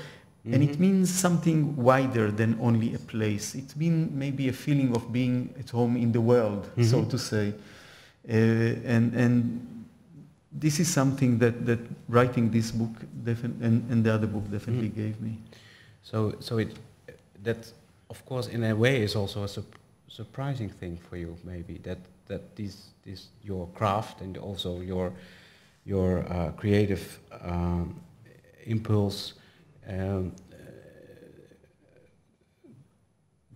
And it means something wider than only a place. It means maybe a feeling of being at home in the world, so to say. And this is something that writing this book and the other book definitely gave me.
So that of course in a way is also a surprising thing for you, maybe that this your craft and also your creative impulse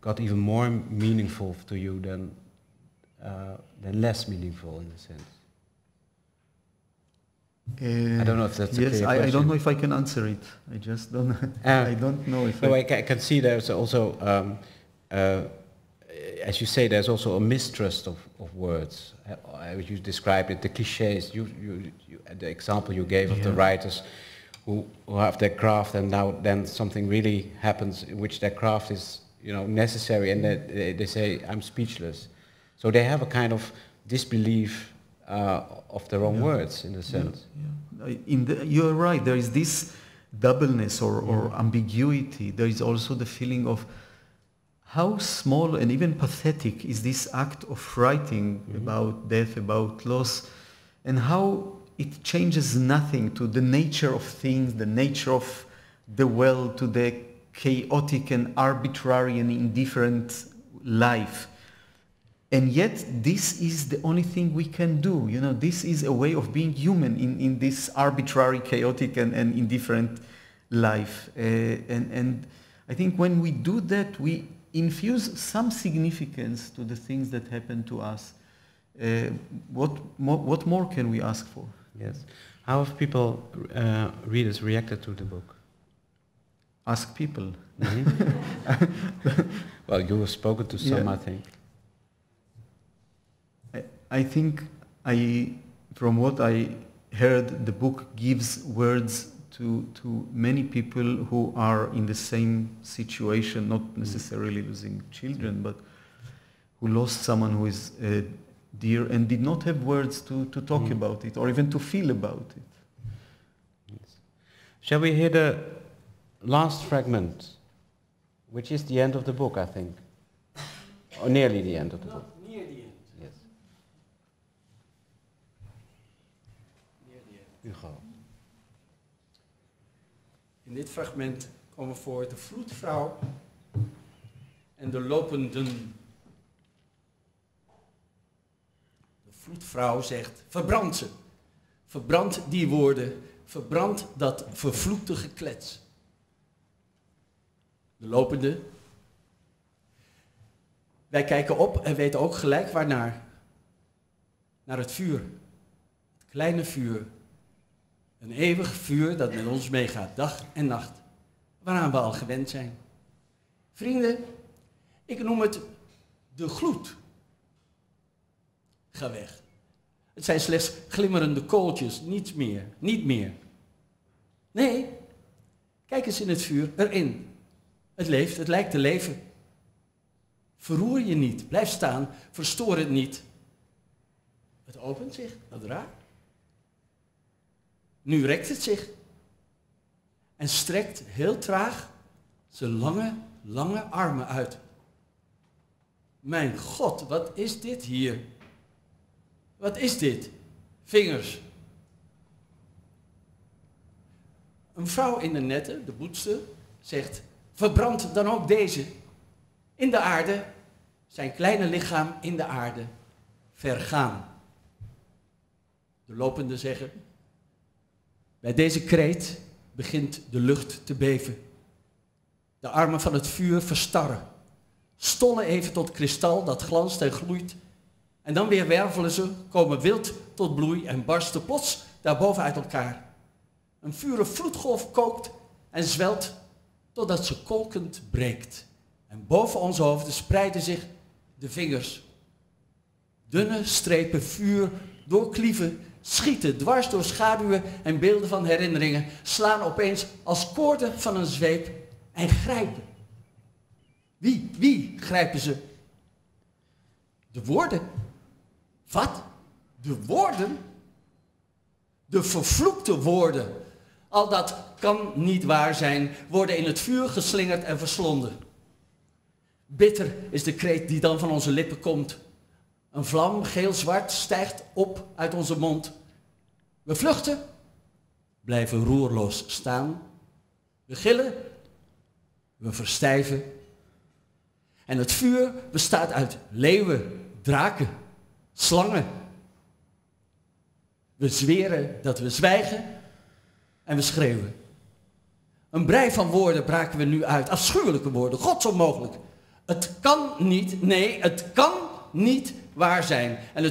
got even more meaningful to you than less meaningful in a sense. I don't know if that's a clear question.
I don't know if I can answer it. I just don't. I don't know if.
No, I can see there's also, as you say, there's also a mistrust of words. You described it, the cliches. The example you gave of the writers who have their craft, and now then something really happens in which their craft is necessary, and they say, I'm speechless. So they have a kind of disbelief of their own words, in a sense.
You're right. There is this doubleness or ambiguity. There is also the feeling of how small and even pathetic is this act of writing about death, about loss, and how it changes nothing to the nature of things, the nature of the world, to the chaotic and arbitrary and indifferent life. And yet, this is the only thing we can do. This is a way of being human in this arbitrary, chaotic, and indifferent life. And I think when we do that, we infuse some significance to the things that happen to us. What more can we ask for?
Yes. How have people, readers, reacted to the book?
Ask people.
Well, you have spoken to some, I think.
I think from what I heard, the book gives words to many people who are in the same situation, not necessarily losing children, but who lost someone who is dear and did not have words to talk about it or even to feel about it.
Yes. Shall we hear the last fragment, which is the end of the book, I think, or nearly the end of the book?
Near the end.
Yes.
Near the end.
Hugo.
In dit fragment komen voor de vloedvrouw en de lopenden. De vloedvrouw zegt, verbrand ze. Verbrand die woorden, verbrand dat vervloekte geklets. De lopende. Wij kijken op en weten ook gelijk waarnaar. Naar het vuur. Het kleine vuur. Een eeuwig vuur dat met ons meegaat, dag en nacht. Waaraan we al gewend zijn. Vrienden, ik noem het de gloed. Ga weg. Het zijn slechts glimmerende kooltjes, niets meer, niet meer. Nee, kijk eens in het vuur, erin. Het leeft, het lijkt te leven. Verroer je niet, blijf staan, verstoor het niet. Het opent zich, dat raar. Nu rekt het zich en strekt heel traag zijn lange, lange armen uit. Mijn God, wat is dit hier? Wat is dit? Vingers. Een vrouw in de netten, de boetster, zegt, verbrand dan ook deze. In de aarde, zijn kleine lichaam in de aarde, vergaan. De lopenden zeggen, bij deze kreet begint de lucht te beven. De armen van het vuur verstarren. Stollen even tot kristal dat glanst en gloeit. En dan weer wervelen ze, komen wild tot bloei en barsten plots daarboven uit elkaar. Een vure vloedgolf kookt en zwelt totdat ze kolkend breekt. En boven onze hoofden spreiden zich de vingers. Dunne strepen vuur doorklieven, schieten dwars door schaduwen en beelden van herinneringen, slaan opeens als koorden van een zweep en grijpen. Wie grijpen ze? De woorden. Wat? De woorden? De vervloekte woorden. al dat kan niet waar zijn, worden in het vuur geslingerd en verslonden. Bitter is de kreet die dan van onze lippen komt. Een vlam, geel-zwart, stijgt op uit onze mond. We vluchten, blijven roerloos staan. We gillen, we verstijven. En het vuur bestaat uit leeuwen, draken, slangen. We zweren dat we zwijgen en we schreeuwen. Een brei van woorden braken we nu uit, afschuwelijke woorden, godsonmogelijk. Het kan niet, nee, het kan niet waar zijn. En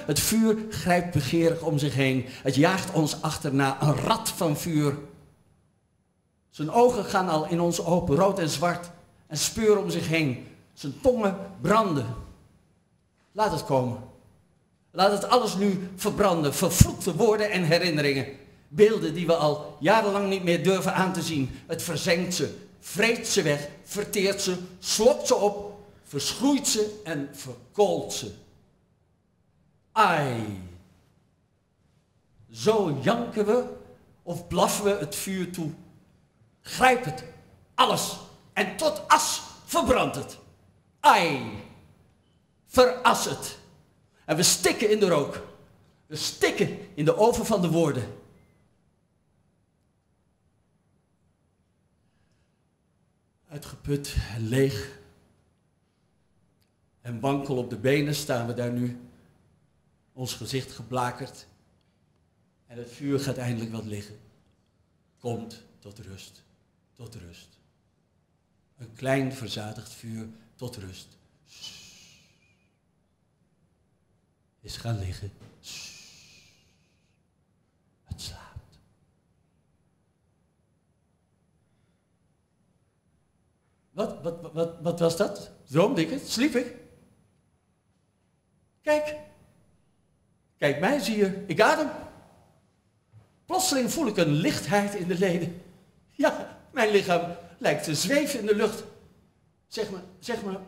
het vuur grijpt begeerig om zich heen. Het jaagt ons achterna, een rat van vuur. Zijn ogen gaan al in ons open, rood en zwart, en speuren om zich heen. Zijn tongen branden. Laat het komen. Laat het alles nu verbranden. Vervloekte woorden en herinneringen. Beelden die we al jarenlang niet meer durven aan te zien. Het verzengt ze, vreet ze weg, verteert ze, slokt ze op, verschroeit ze en verkoolt ze. Ai. Zo janken we of blaffen we het vuur toe. Grijp het, alles, en tot as verbrandt het. Ai. Veras het. En we stikken in de rook. We stikken in de oven van de woorden. Uitgeput en leeg en wankel op de benen staan we daar nu, ons gezicht geblakerd. En het vuur gaat eindelijk wat liggen. Komt tot rust, tot rust. Een klein verzadigd vuur tot rust. Is gaan liggen. Het slaapt. Wat was dat? Droomde ik het? Sliep ik? Kijk mij, zie je. Ik adem. Plotseling voel ik een lichtheid in de leden. Ja, mijn lichaam lijkt te zweven in de lucht. Zeg me,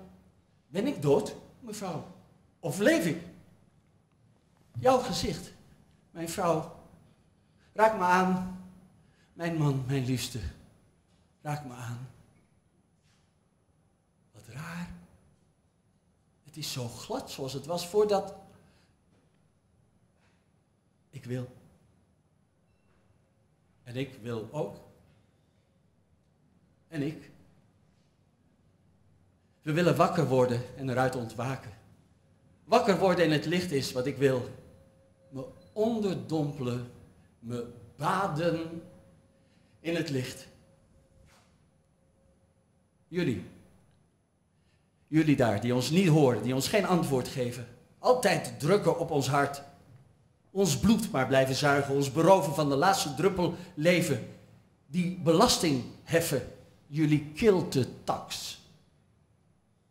ben ik dood, mevrouw? Of leef ik? Jouw gezicht, mijn vrouw. Raak me aan. Mijn man, mijn liefste. Raak me aan. Wat raar. Het is zo glad zoals het was voordat ik wil. En ik wil ook. En ik. We willen wakker worden en eruit ontwaken. Wakker worden in het licht is wat ik wil. Me onderdompelen, me baden in het licht. Jullie daar, die ons niet horen, die ons geen antwoord geven. Altijd drukken op ons hart. Ons bloed maar blijven zuigen, ons beroven van de laatste druppel leven. Die belasting heffen, jullie kilte-tax.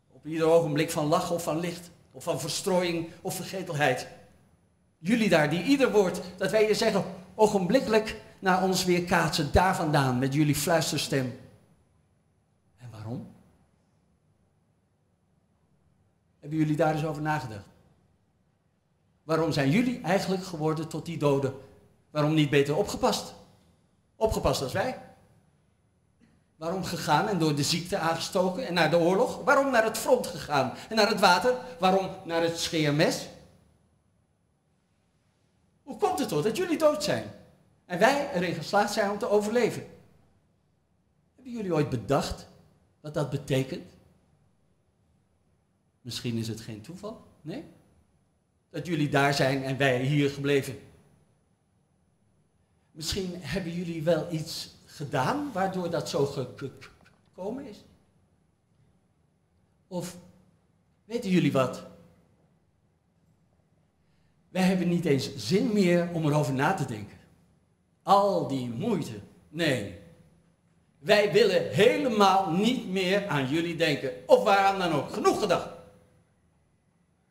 Op ieder ogenblik van lach of van licht, of van verstrooiing of vergetelheid. Jullie daar, die ieder woord dat wij je zeggen, ogenblikkelijk naar ons weer kaatsen, daar vandaan, met jullie fluisterstem. En waarom? Hebben jullie daar eens over nagedacht? Waarom zijn jullie eigenlijk geworden tot die doden? Waarom niet beter opgepast? Opgepast als wij? Waarom gegaan en door de ziekte aangestoken en naar de oorlog? Waarom naar het front gegaan en naar het water? Waarom naar het scheermes? Hoe komt het toch dat jullie dood zijn en wij erin geslaagd zijn om te overleven? Hebben jullie ooit bedacht wat dat betekent? Misschien is het geen toeval, nee? Dat jullie daar zijn en wij hier gebleven. Misschien hebben jullie wel iets gedaan waardoor dat zo gekomen is. Of weten jullie wat? Wij hebben niet eens zin meer om erover na te denken. Al die moeite. Nee. Wij willen helemaal niet meer aan jullie denken. Of waaraan dan ook. Genoeg gedacht.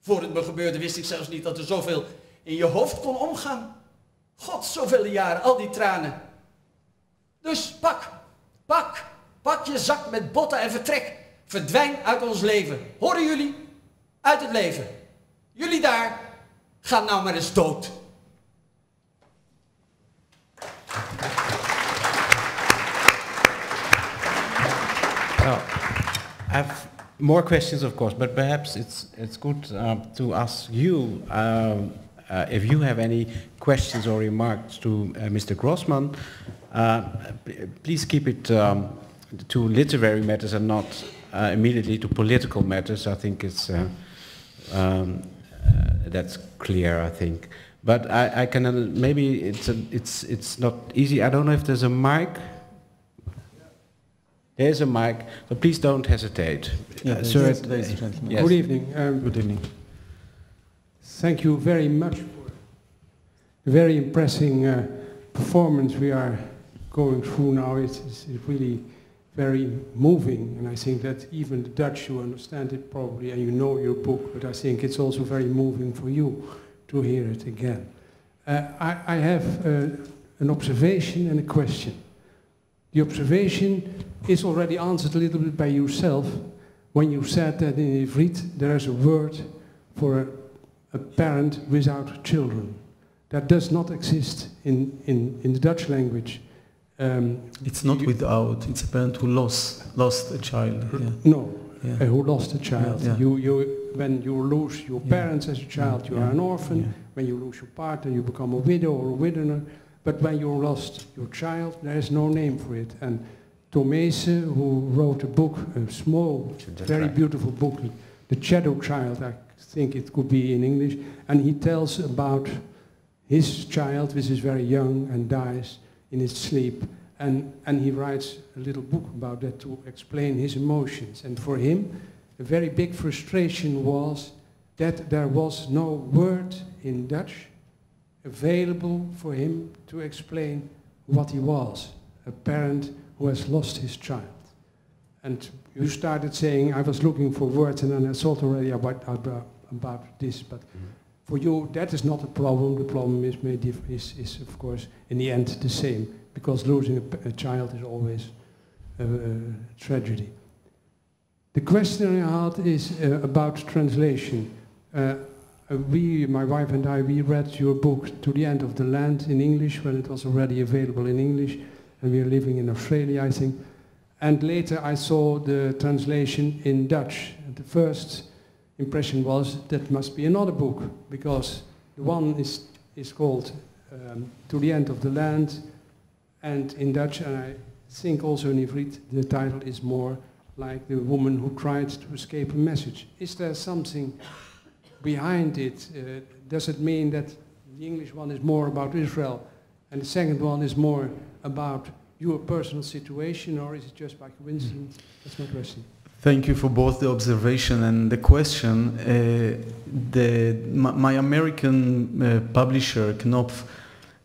Voor het me gebeurde wist ik zelfs niet dat er zoveel in je hoofd kon omgaan. God, zoveel jaren, al die tranen. Dus pak je zak met botten en vertrek. Verdwijn uit ons leven. Horen jullie? Uit het leven. Jullie daar, gaan nou maar eens dood.
have more questions, of course, but perhaps it's good to ask you if you have any questions or remarks to Mr. Grossman. Please keep it to literary matters and not immediately to political matters. I think it's that's clear, I think. But I can maybe it's not easy. I don't know if there's a mic. There's a mic, so please don't hesitate.
Yeah,
sir,
ladies and gentlemen.
yes.
Good evening.
Good evening.
Thank you very much for the very impressive performance we are going through now. It's really very moving, and I think that even the Dutch, you understand it probably, and you know your book, but I think it's also very moving for you to hear it again. I have an observation and a question. The observation is already answered a little bit by yourself when you said that in Ivrit there is a word for a parent without children. That does not exist in the Dutch language.
It's not without, it's a parent who lost a child. Yeah.
No,
Yeah.
Who lost a child.
Yeah.
When you lose your parents as a child, you are an orphan.
Yeah.
When you lose your partner, you become a widow or a widower. But when you lost your child, there is no name for it. And Tomese, who wrote a book, a small, very beautiful book, The Shadow Child, I think it could be in English, and he tells about his child, which is very young and dies in his sleep. And he writes a little book about that to explain his emotions. And for him, a very big frustration was that there was no word in Dutch available for him to explain what he was, a parent who has lost his child. And you started saying, I was looking for words, and then I thought already about this, but for you, that is not a problem. The problem is of course, in the end, the same, because losing a child is always a tragedy. The question I had is about translation. My wife and I, we read your book, To the End of the Land, in English, when it was already available in English, and we are living in Australia, I think. And later I saw the translation in Dutch. And the first impression was that must be another book, because the one is called To the End of the Land, and in Dutch, and I think also in Ivrit, the title is more like The Woman Who Tried to Escape a Message. Is there something behind it? Does it mean that the English one is more about Israel and the second one is more about your personal situation, or is it just by coincidence? That's my question.
Thank you for both the observation and the question. My American publisher, Knopf,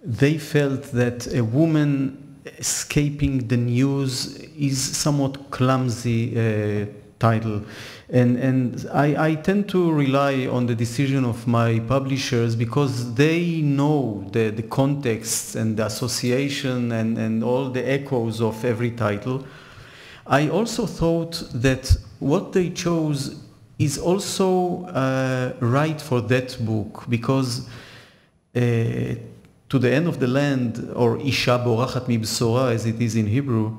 they felt that a woman escaping the news is somewhat clumsy title. And I tend to rely on the decision of my publishers because they know the context and the association and all the echoes of every title. I also thought that what they chose is also right for that book, because To the End of the Land, or Isha Borachat Mibsora as it is in Hebrew,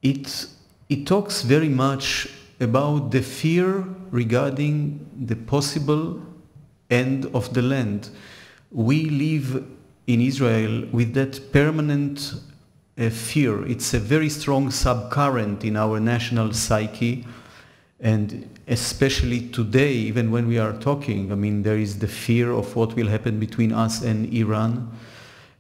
it talks very much about the fear regarding the possible end of the land. We live in Israel with that permanent fear. It's a very strong subcurrent in our national psyche, and especially today, even when we are talking, I mean, there is the fear of what will happen between us and Iran.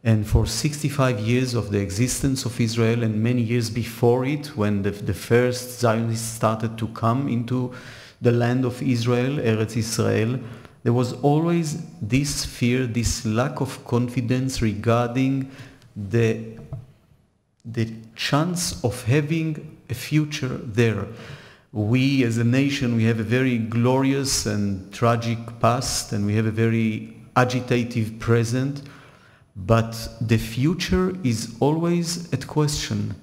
And for 65 years of the existence of Israel, and many years before it, when the first Zionists started to come into the land of Israel, Eretz Israel, there was always this fear, this lack of confidence regarding the chance of having a future there. We as a nation, we have a very glorious and tragic past, and we have a very agitative present, but the future is always at question.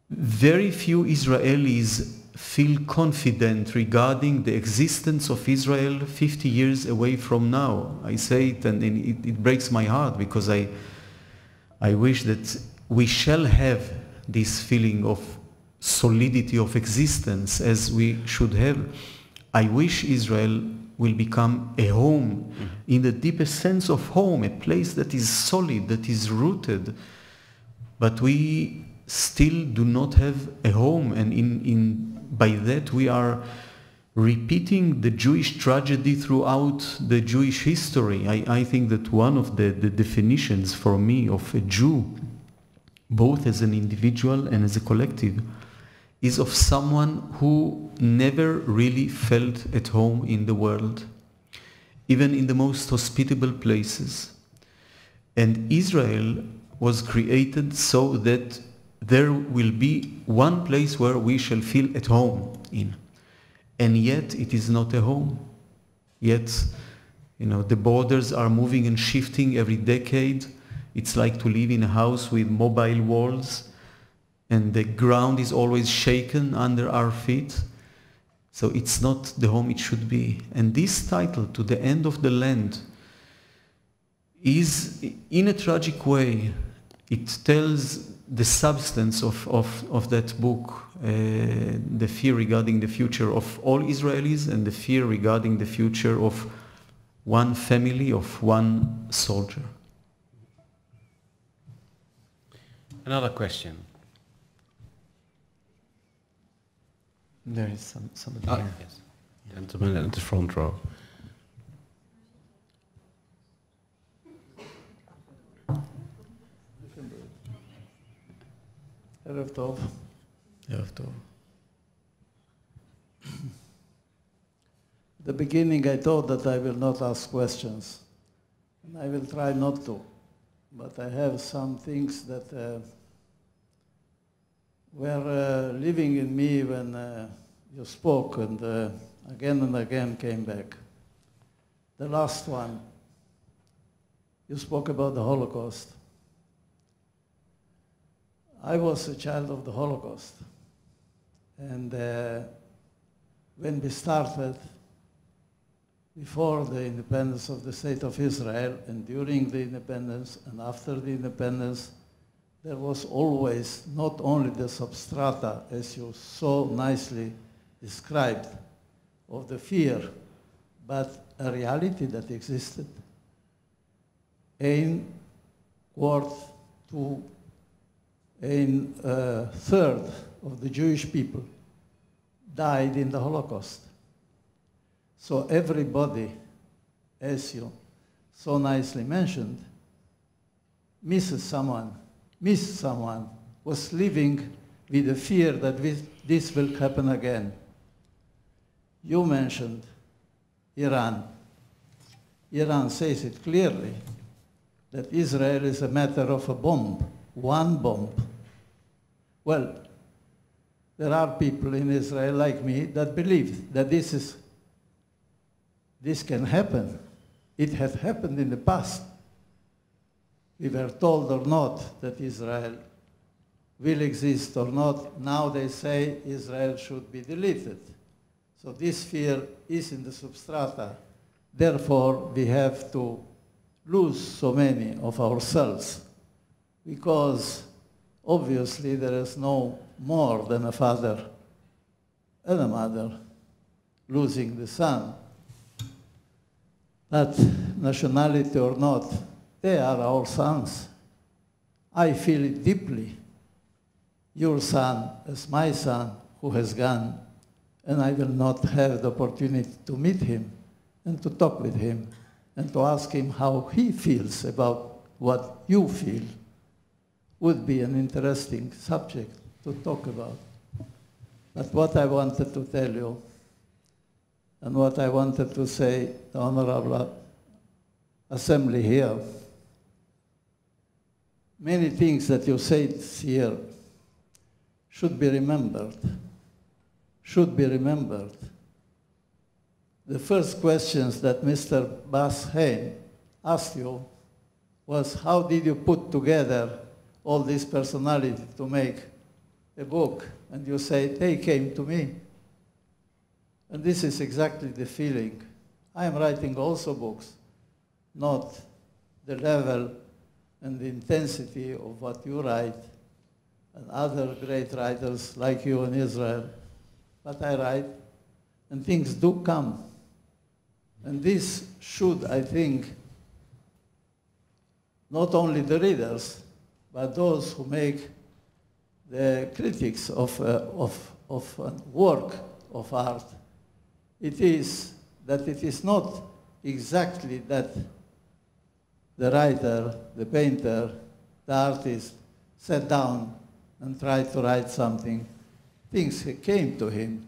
Very few Israelis feel confident regarding the existence of Israel 50 years away from now. I say it, and it breaks my heart, because I wish that we shall have this feeling of solidity of existence as we should have. I wish Israel will become a home, in the deepest sense of home, a place that is solid, that is rooted. But we still do not have a home, and by that we are repeating the Jewish tragedy throughout the Jewish history. I think that one of the definitions for me of a Jew, both as an individual and as a collective, is of someone who never really felt at home in the world, even in the most hospitable places. And Israel was created so that there will be one place where we shall feel at home in. And yet it is not a home. Yet, the borders are moving and shifting every decade. It's like to live in a house with mobile walls, and the ground is always shaken under our feet. So it's not the home it should be. And this title, To the End of the Land, is, in a tragic way, it tells the substance of that book, the fear regarding the future of all Israelis and the fear regarding the future of one family, of one soldier.
Another question.
There is somebody
Oh,
here.
yes. Gentleman at the front row.
ערב טוב.
ערב טוב.
At the beginning I thought that I will not ask questions, and I will try not to, but I have some things that were living in me when you spoke, and again came back. The last one, you spoke about the Holocaust. I was a child of the Holocaust, and when we started, before the independence of the State of Israel, and during the independence and after the independence, there was always not only the substrata, as you so nicely described, of the fear, but a reality that existed. Een kwart to a third of the Jewish people died in the Holocaust. So everybody, as you so nicely mentioned, missed someone, was living with the fear that this will happen again. You mentioned Iran. Iran says it clearly, that Israel is a matter of a bomb, one bomb. Well, there are people in Israel like me that believe that this can happen. It has happened in the past. We were told or not that Israel will exist or not. Now they say Israel should be deleted. So this fear is in the substrata. Therefore, we have to lose so many of ourselves, because obviously there is no more than a father and a mother losing the son. But nationality or not, they are our sons. I feel it deeply. Your son is my son who has gone, and I will not have the opportunity to meet him and to talk with him and to ask him how he feels about what you feel. Would be an interesting subject to talk about. But what I wanted to tell you, and what I wanted to say, the Honorable Assembly here, many things that you said here should be remembered. Should be remembered. The first questions that Mr. Bas Heijne asked you was, how did you put together all this personality to make a book? And you say, they came to me. And this is exactly the feeling. I am writing also books, not the level and the intensity of what you write, and other great writers like you in Israel. But I write, and things do come. And this should, I think, not only the readers, but those who make the critics of work of art, it is that it is not exactly that the writer, the painter, the artist sat down and tried to write something. Things came to him.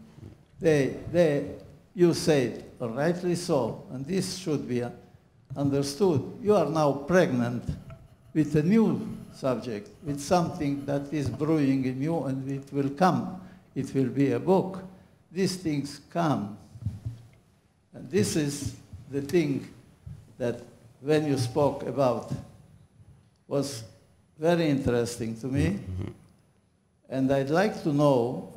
You said, rightly so, and this should be understood. You are now pregnant with a new subject, with something that is brewing in you, and it will come. It will be a book. These things come. And this is the thing that when you spoke about was very interesting to me. And I'd like to know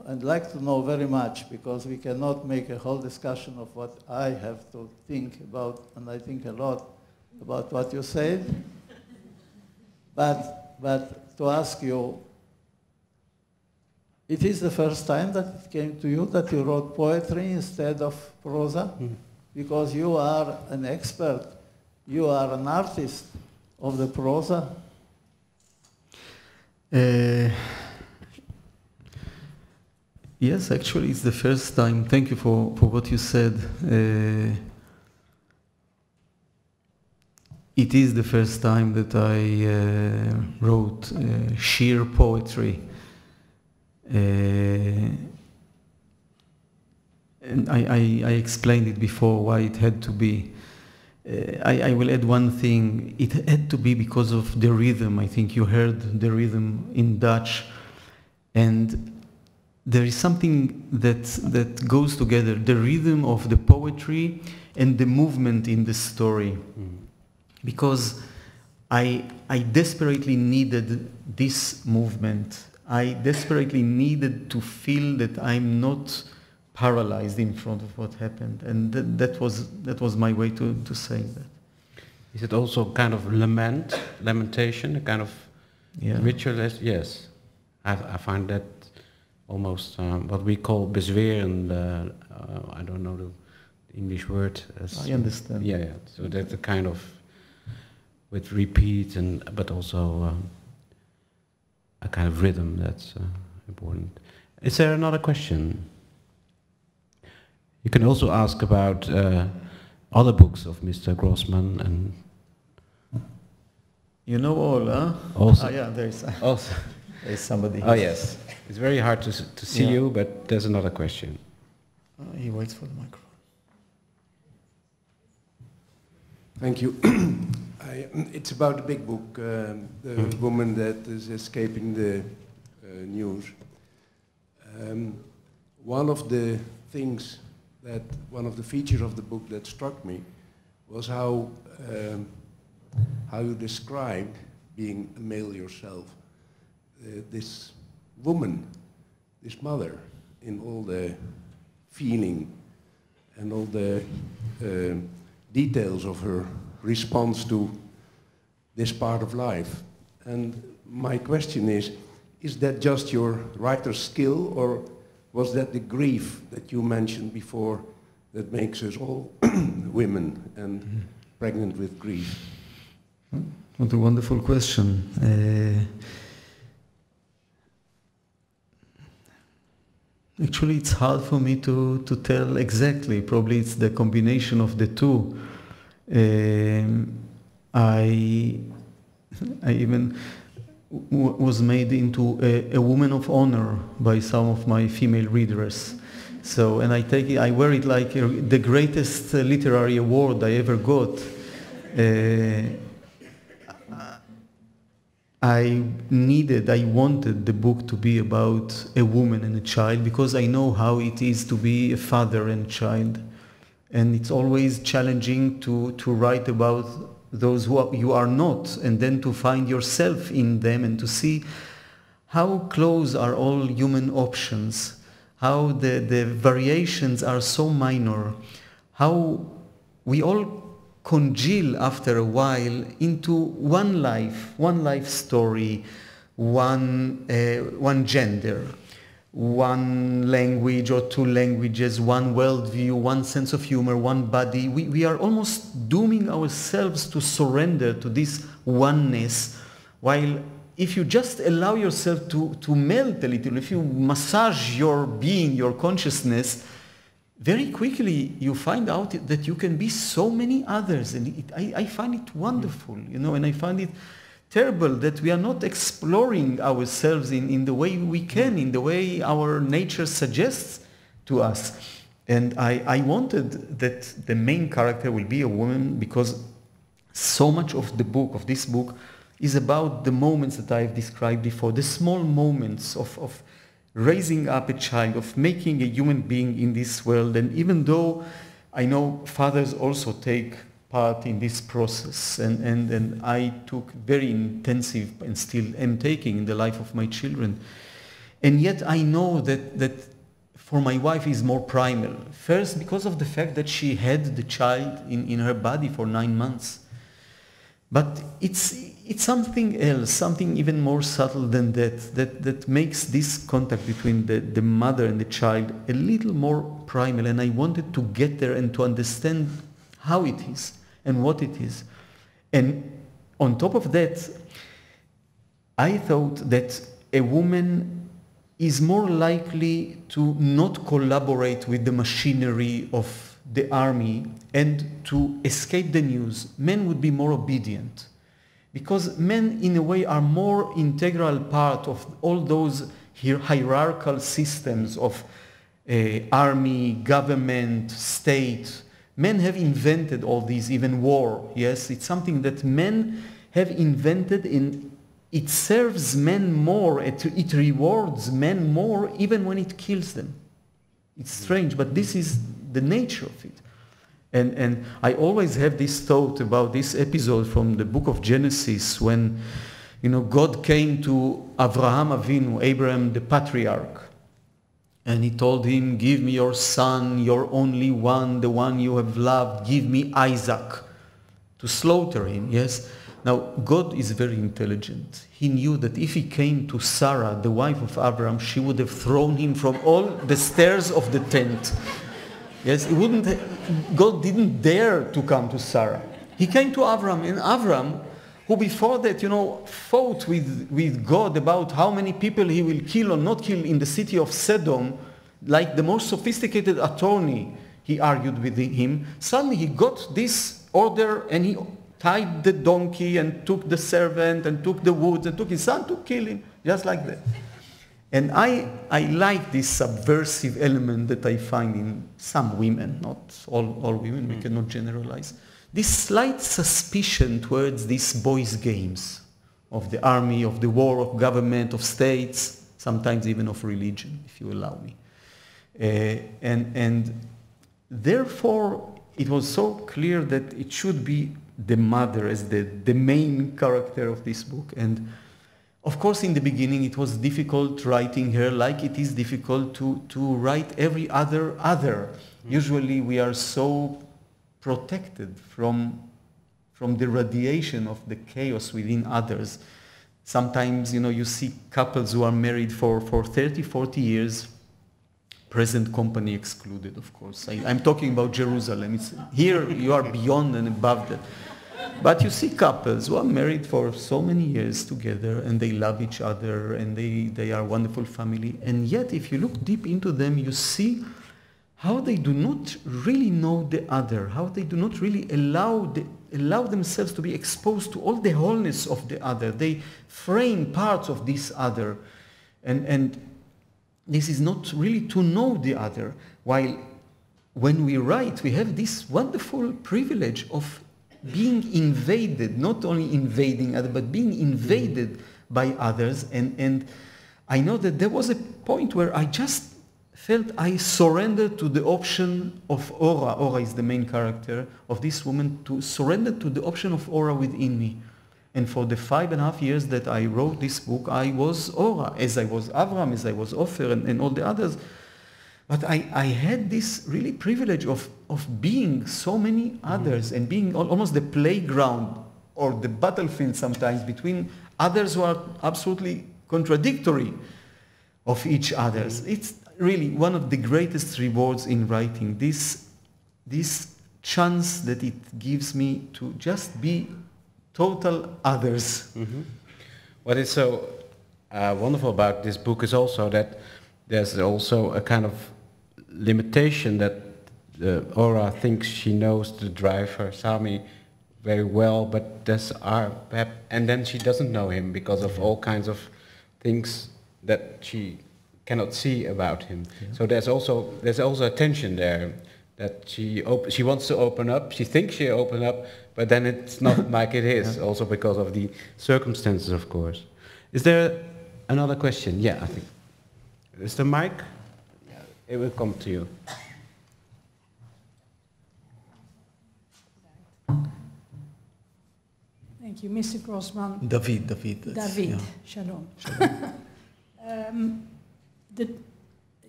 very much, because we cannot make a whole discussion of what I have to think about, and I think a lot about what you said. But to ask you, it is the first time that it came to you that you wrote poetry instead of prosa? Because you are an expert, you are an artist of the prosa.
Yes, actually it's the first time. Thank you for what you said. It is the first time that I wrote sheer poetry. And I explained it before why it had to be. I will add one thing. It had to be because of the rhythm. I think you heard the rhythm in Dutch. And there is something that goes together, the rhythm of the poetry and the movement in the story. Because I desperately needed this movement. I desperately needed to feel that I'm not paralyzed in front of what happened. And that was my way to say that.
Is it also kind of lamentation, a kind of ritualist? Yes. I find that almost what we call bezweren, I don't know the English word.
I understand.
Yeah. So that's a kind of, with repeat, but also a kind of rhythm that's important. Is there another question? You can also ask about other books of Mr. Grossman and.
You know all, huh?
Also.
Yeah, there's somebody.
Oh yes, it's very hard to see you, but there's another question.
He waits for the microphone.
Thank you. It's about the big book, the woman that is escaping the news. One of the things one of the features of the book that struck me was how you described being a male yourself. This woman, this mother, in all the feeling and all the details of her response to this part of life. And my question is that just your writer's skill, or was that the grief that you mentioned before that makes us all women and pregnant with grief?
What a wonderful question. Actually, it's hard for me to tell exactly. Probably it's the combination of the two. I even was made into a woman of honor by some of my female readers. So, and I wear it like the greatest literary award I ever got. I wanted the book to be about a woman and a child, because I know how it is to be a father and child. And it's always challenging to write about those who you are not, and then to find yourself in them and to see how close are all human options, how the variations are so minor, how we all congeal after a while into one life story, one gender, one language or two languages, one worldview, one sense of humor, one body. We are almost dooming ourselves to surrender to this oneness, while if you just allow yourself to melt a little, if you massage your being, your consciousness, very quickly you find out that you can be so many others. And I find it wonderful, you know, and I find it terrible that we are not exploring ourselves in the way we can, in the way our nature suggests to us. And I wanted that the main character will be a woman, because so much of the book, of this book, is about the moments that I've described before, the small moments of raising up a child, of making a human being in this world. And even though I know fathers also take part in this process, and I took very intensive, and still am taking, in the life of my children, and yet I know that for my wife is more primal. First, because of the fact that she had the child in her body for 9 months. But it's something else, something even more subtle than that makes this contact between the mother and the child a little more primal. And I wanted to get there and to understand how it is and what it is. And on top of that, I thought that a woman is more likely to not collaborate with the machinery of the army and to escape the news. Men would be more obedient, because men in a way are more integral part of all those hierarchical systems of army, government, state. Men have invented all these, even war. Yes, it's something that men have invented, and it serves men more, it rewards men more even when it kills them. It's strange, but this is the nature of it. And I always have this thought about this episode from the book of Genesis, when, you know, God came to Avraham Avinu, Abraham the patriarch, and he told him, give me your son, your only one, the one you have loved, give me Isaac, to slaughter him, yes? Now, God is very intelligent. He knew that if he came to Sarah, the wife of Abraham, she would have thrown him from all the stairs of the tent. Yes, God didn't dare to come to Sarah. He came to Abraham, and Abraham, who before that, you know, fought with God about how many people he will kill or not kill in the city of Sodom, like the most sophisticated attorney, he argued with him. Suddenly he got this order, and he tied the donkey and took the servant and took the wood and took his son to kill him, just like that. And I like this subversive element that I find in some women, not all women, we cannot generalize. This slight suspicion towards these boys' games of the army, of the war, of government, of states, sometimes even of religion, if you allow me. And therefore, it was so clear that it should be the mother as the main character of this book. And of course, in the beginning, it was difficult writing her, like it is difficult to write every other. Usually, we are so protected from the radiation of the chaos within others. Sometimes, you know, you see couples who are married for 30, 40 years, present company excluded, of course. I'm talking about Jerusalem. Here, you are beyond and above that. But you see couples who are married for so many years together, and they love each other, and they are a wonderful family. And yet, if you look deep into them, you see how they do not really know the other, how they do not really allow themselves to be exposed to all the wholeness of the other. They frame parts of this other. And this is not really to know the other. While when we write, we have this wonderful privilege of being invaded, not only invading others, but being invaded by others. And I know that there was a point where I just felt I surrendered to the option of Aura. Aura is the main character of this woman, to surrender to the option of Aura within me. And for the 5.5 years that I wrote this book, I was Aura, as I was Avram, as I was Ofer, and all the others. But I had this really privilege of being so many others, and being almost the playground or the battlefield sometimes between others who are absolutely contradictory of each others. It's really one of the greatest rewards in writing, this chance that it gives me to just be total others.
Mm-hmm. What is so wonderful about this book is also that there's also a kind of limitation that Aura thinks she knows the driver, Sami, very well, but and then she doesn't know him because of all kinds of things that she cannot see about him. Yeah. So there's also a tension there that she wants to open up. She thinks she open up, but then it's not like it is. Also because of the circumstances, of course. Is there another question? Yeah, I think. Is the mic? Yeah, it will come to you.
Thank you, Mr. Grossman.
David.
Yeah. Shalom.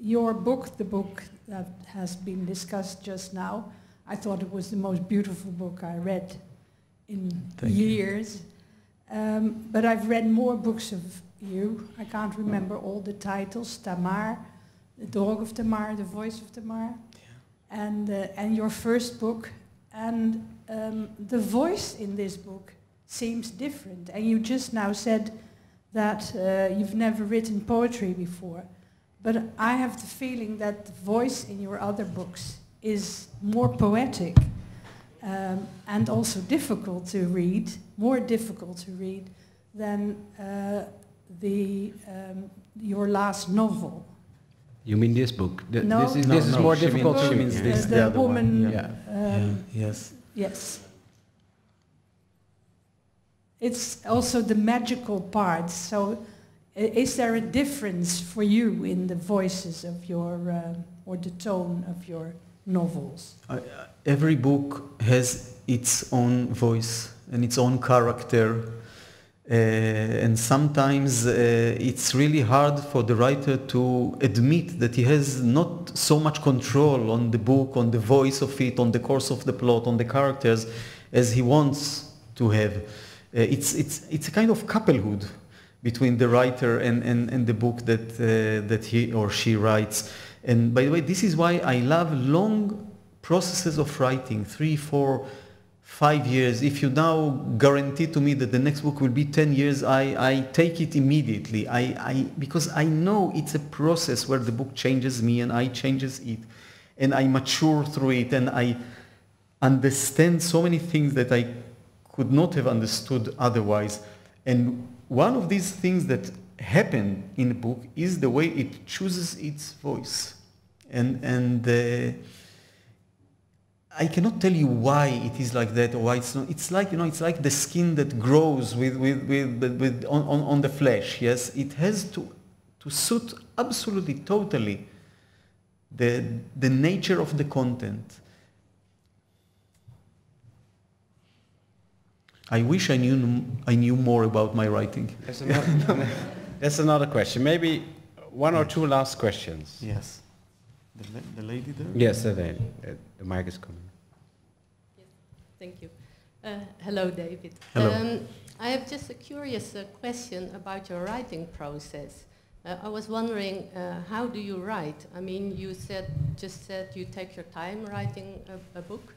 Your book, the book that has been discussed just now, I thought it was the most beautiful book I read in years. But I've read more books of you. I can't remember all the titles. Tamar, The Dog of Tamar, The Voice of Tamar, and your first book. And the voice in this book seems different. And you just now said that you've never written poetry before. But I have the feeling that the voice in your other books is more poetic and also difficult to read, more difficult to read than your last novel.
You mean this book?
No,
this is more difficult.
She means this,
the
other
woman.
One. Yes.
Yes. It's also the magical parts. So, is there a difference for you in the voices of your, or the tone of your novels?
Every book has its own voice and its own character. And sometimes it's really hard for the writer to admit that he has not so much control on the book, on the voice of it, on the course of the plot, on the characters, as he wants to have. It's a kind of couplehood between the writer and the book that he or she writes. And by the way, this is why I love long processes of writing, 3, 4, 5 years. If you now guarantee to me that the next book will be 10 years, I take it immediately. Because I know it's a process where the book changes me and I changes it. And I mature through it and I understand so many things that I could not have understood otherwise. And one of these things that happen in a book is the way it chooses its voice. And I cannot tell you why it is like that or why it's not. It's like, it's like the skin that grows on the flesh. Yes, it has to suit absolutely, totally the nature of the content. I wish I knew more about my writing.
That's another question. Maybe one or two last questions.
Yes. The lady there?
Yes, the lady. The mic is coming.
Yes, thank you. Hello, David.
Hello.
I have just a curious question about your writing process. I was wondering, how do you write? I mean, you just said you take your time writing a book.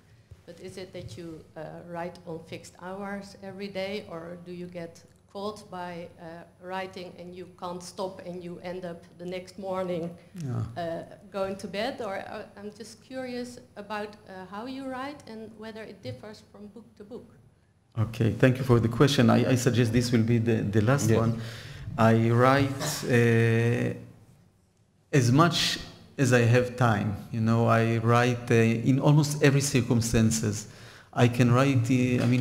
But is it that you write on fixed hours every day, or do you get caught by writing and you can't stop and you end up the next morning going to bed? Or I'm just curious about how you write and whether it differs from book to book.
Okay, thank you for the question. I suggest this will be the last one. I write as much as I have time. I write in almost every circumstances. I can write,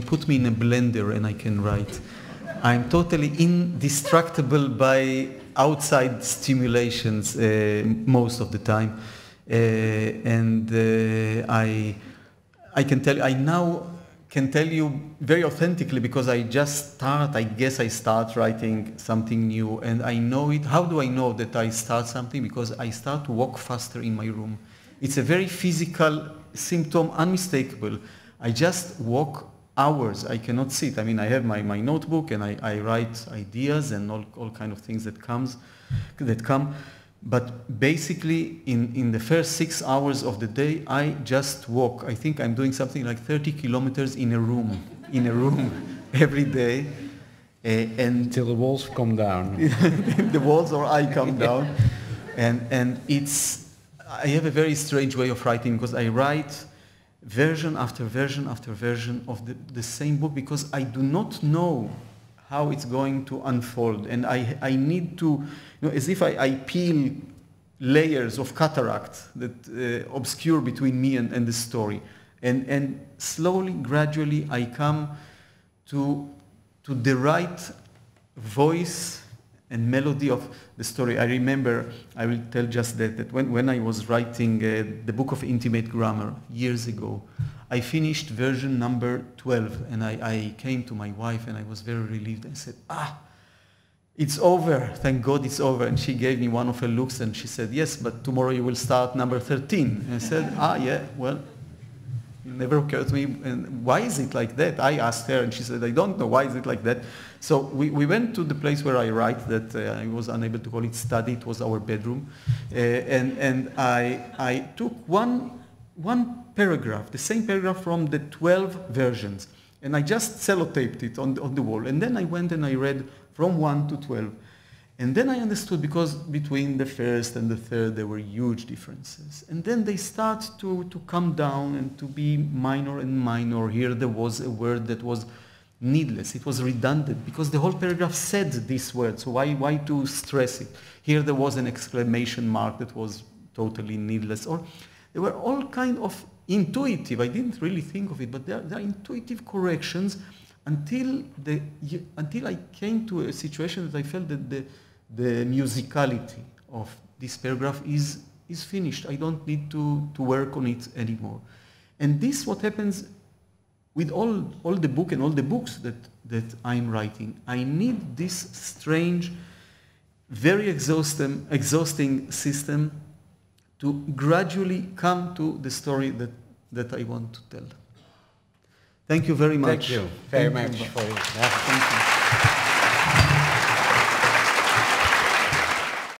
put me in a blender and I can write. I'm totally indestructible by outside stimulations most of the time. I can tell you, I now can tell you very authentically because I start writing something new and I know it. How do I know that I start something? Because I start to walk faster in my room. It's a very physical symptom, unmistakable. I just walk hours. I cannot sit. I mean, I have my notebook and I write ideas and all kind of things that come. But basically, in the first 6 hours of the day, I just walk. I think I'm doing something like 30 kilometers in a room every day.
Until the walls come down.
The walls or I come down. And I have a very strange way of writing, because I write version after version after version of the same book, because I do not know how it's going to unfold. And I need to, as if I peel layers of cataract that obscure between me and the story. And slowly, gradually, I come to the right voice and melody of the story. I remember, I will tell just that when I was writing the book of intimate grammar years ago, I finished version number 12, and I came to my wife and I was very relieved. I said, it's over, thank God it's over. And she gave me one of her looks and she said, yes, but tomorrow you will start number 13. And I said, yeah, well, it never occurred to me. And why is it like that? I asked her and she said, I don't know, why is it like that? So we went to the place where I write, that I was unable to call it study, it was our bedroom. And I took one paragraph, the same paragraph from the 12 versions, and I just sellotaped it on the wall. And then I went and I read from 1 to 12. And then I understood, because between the first and the third there were huge differences. And then they start to come down and to be minor and minor. Here there was a word that was needless, it was redundant, because the whole paragraph said this word, so why to stress it? Here there was an exclamation mark that was totally needless. Or there were all kind of intuitive, I didn't really think of it, but there are intuitive corrections until I came to a situation that I felt that the musicality of this paragraph is finished. I don't need to work on it anymore. And this what happens with all the book and all the books that I'm writing. I need this strange, very exhausting system to gradually come to the story that I want to tell. Thank you very much.
Thank you very much for it.
Thank you.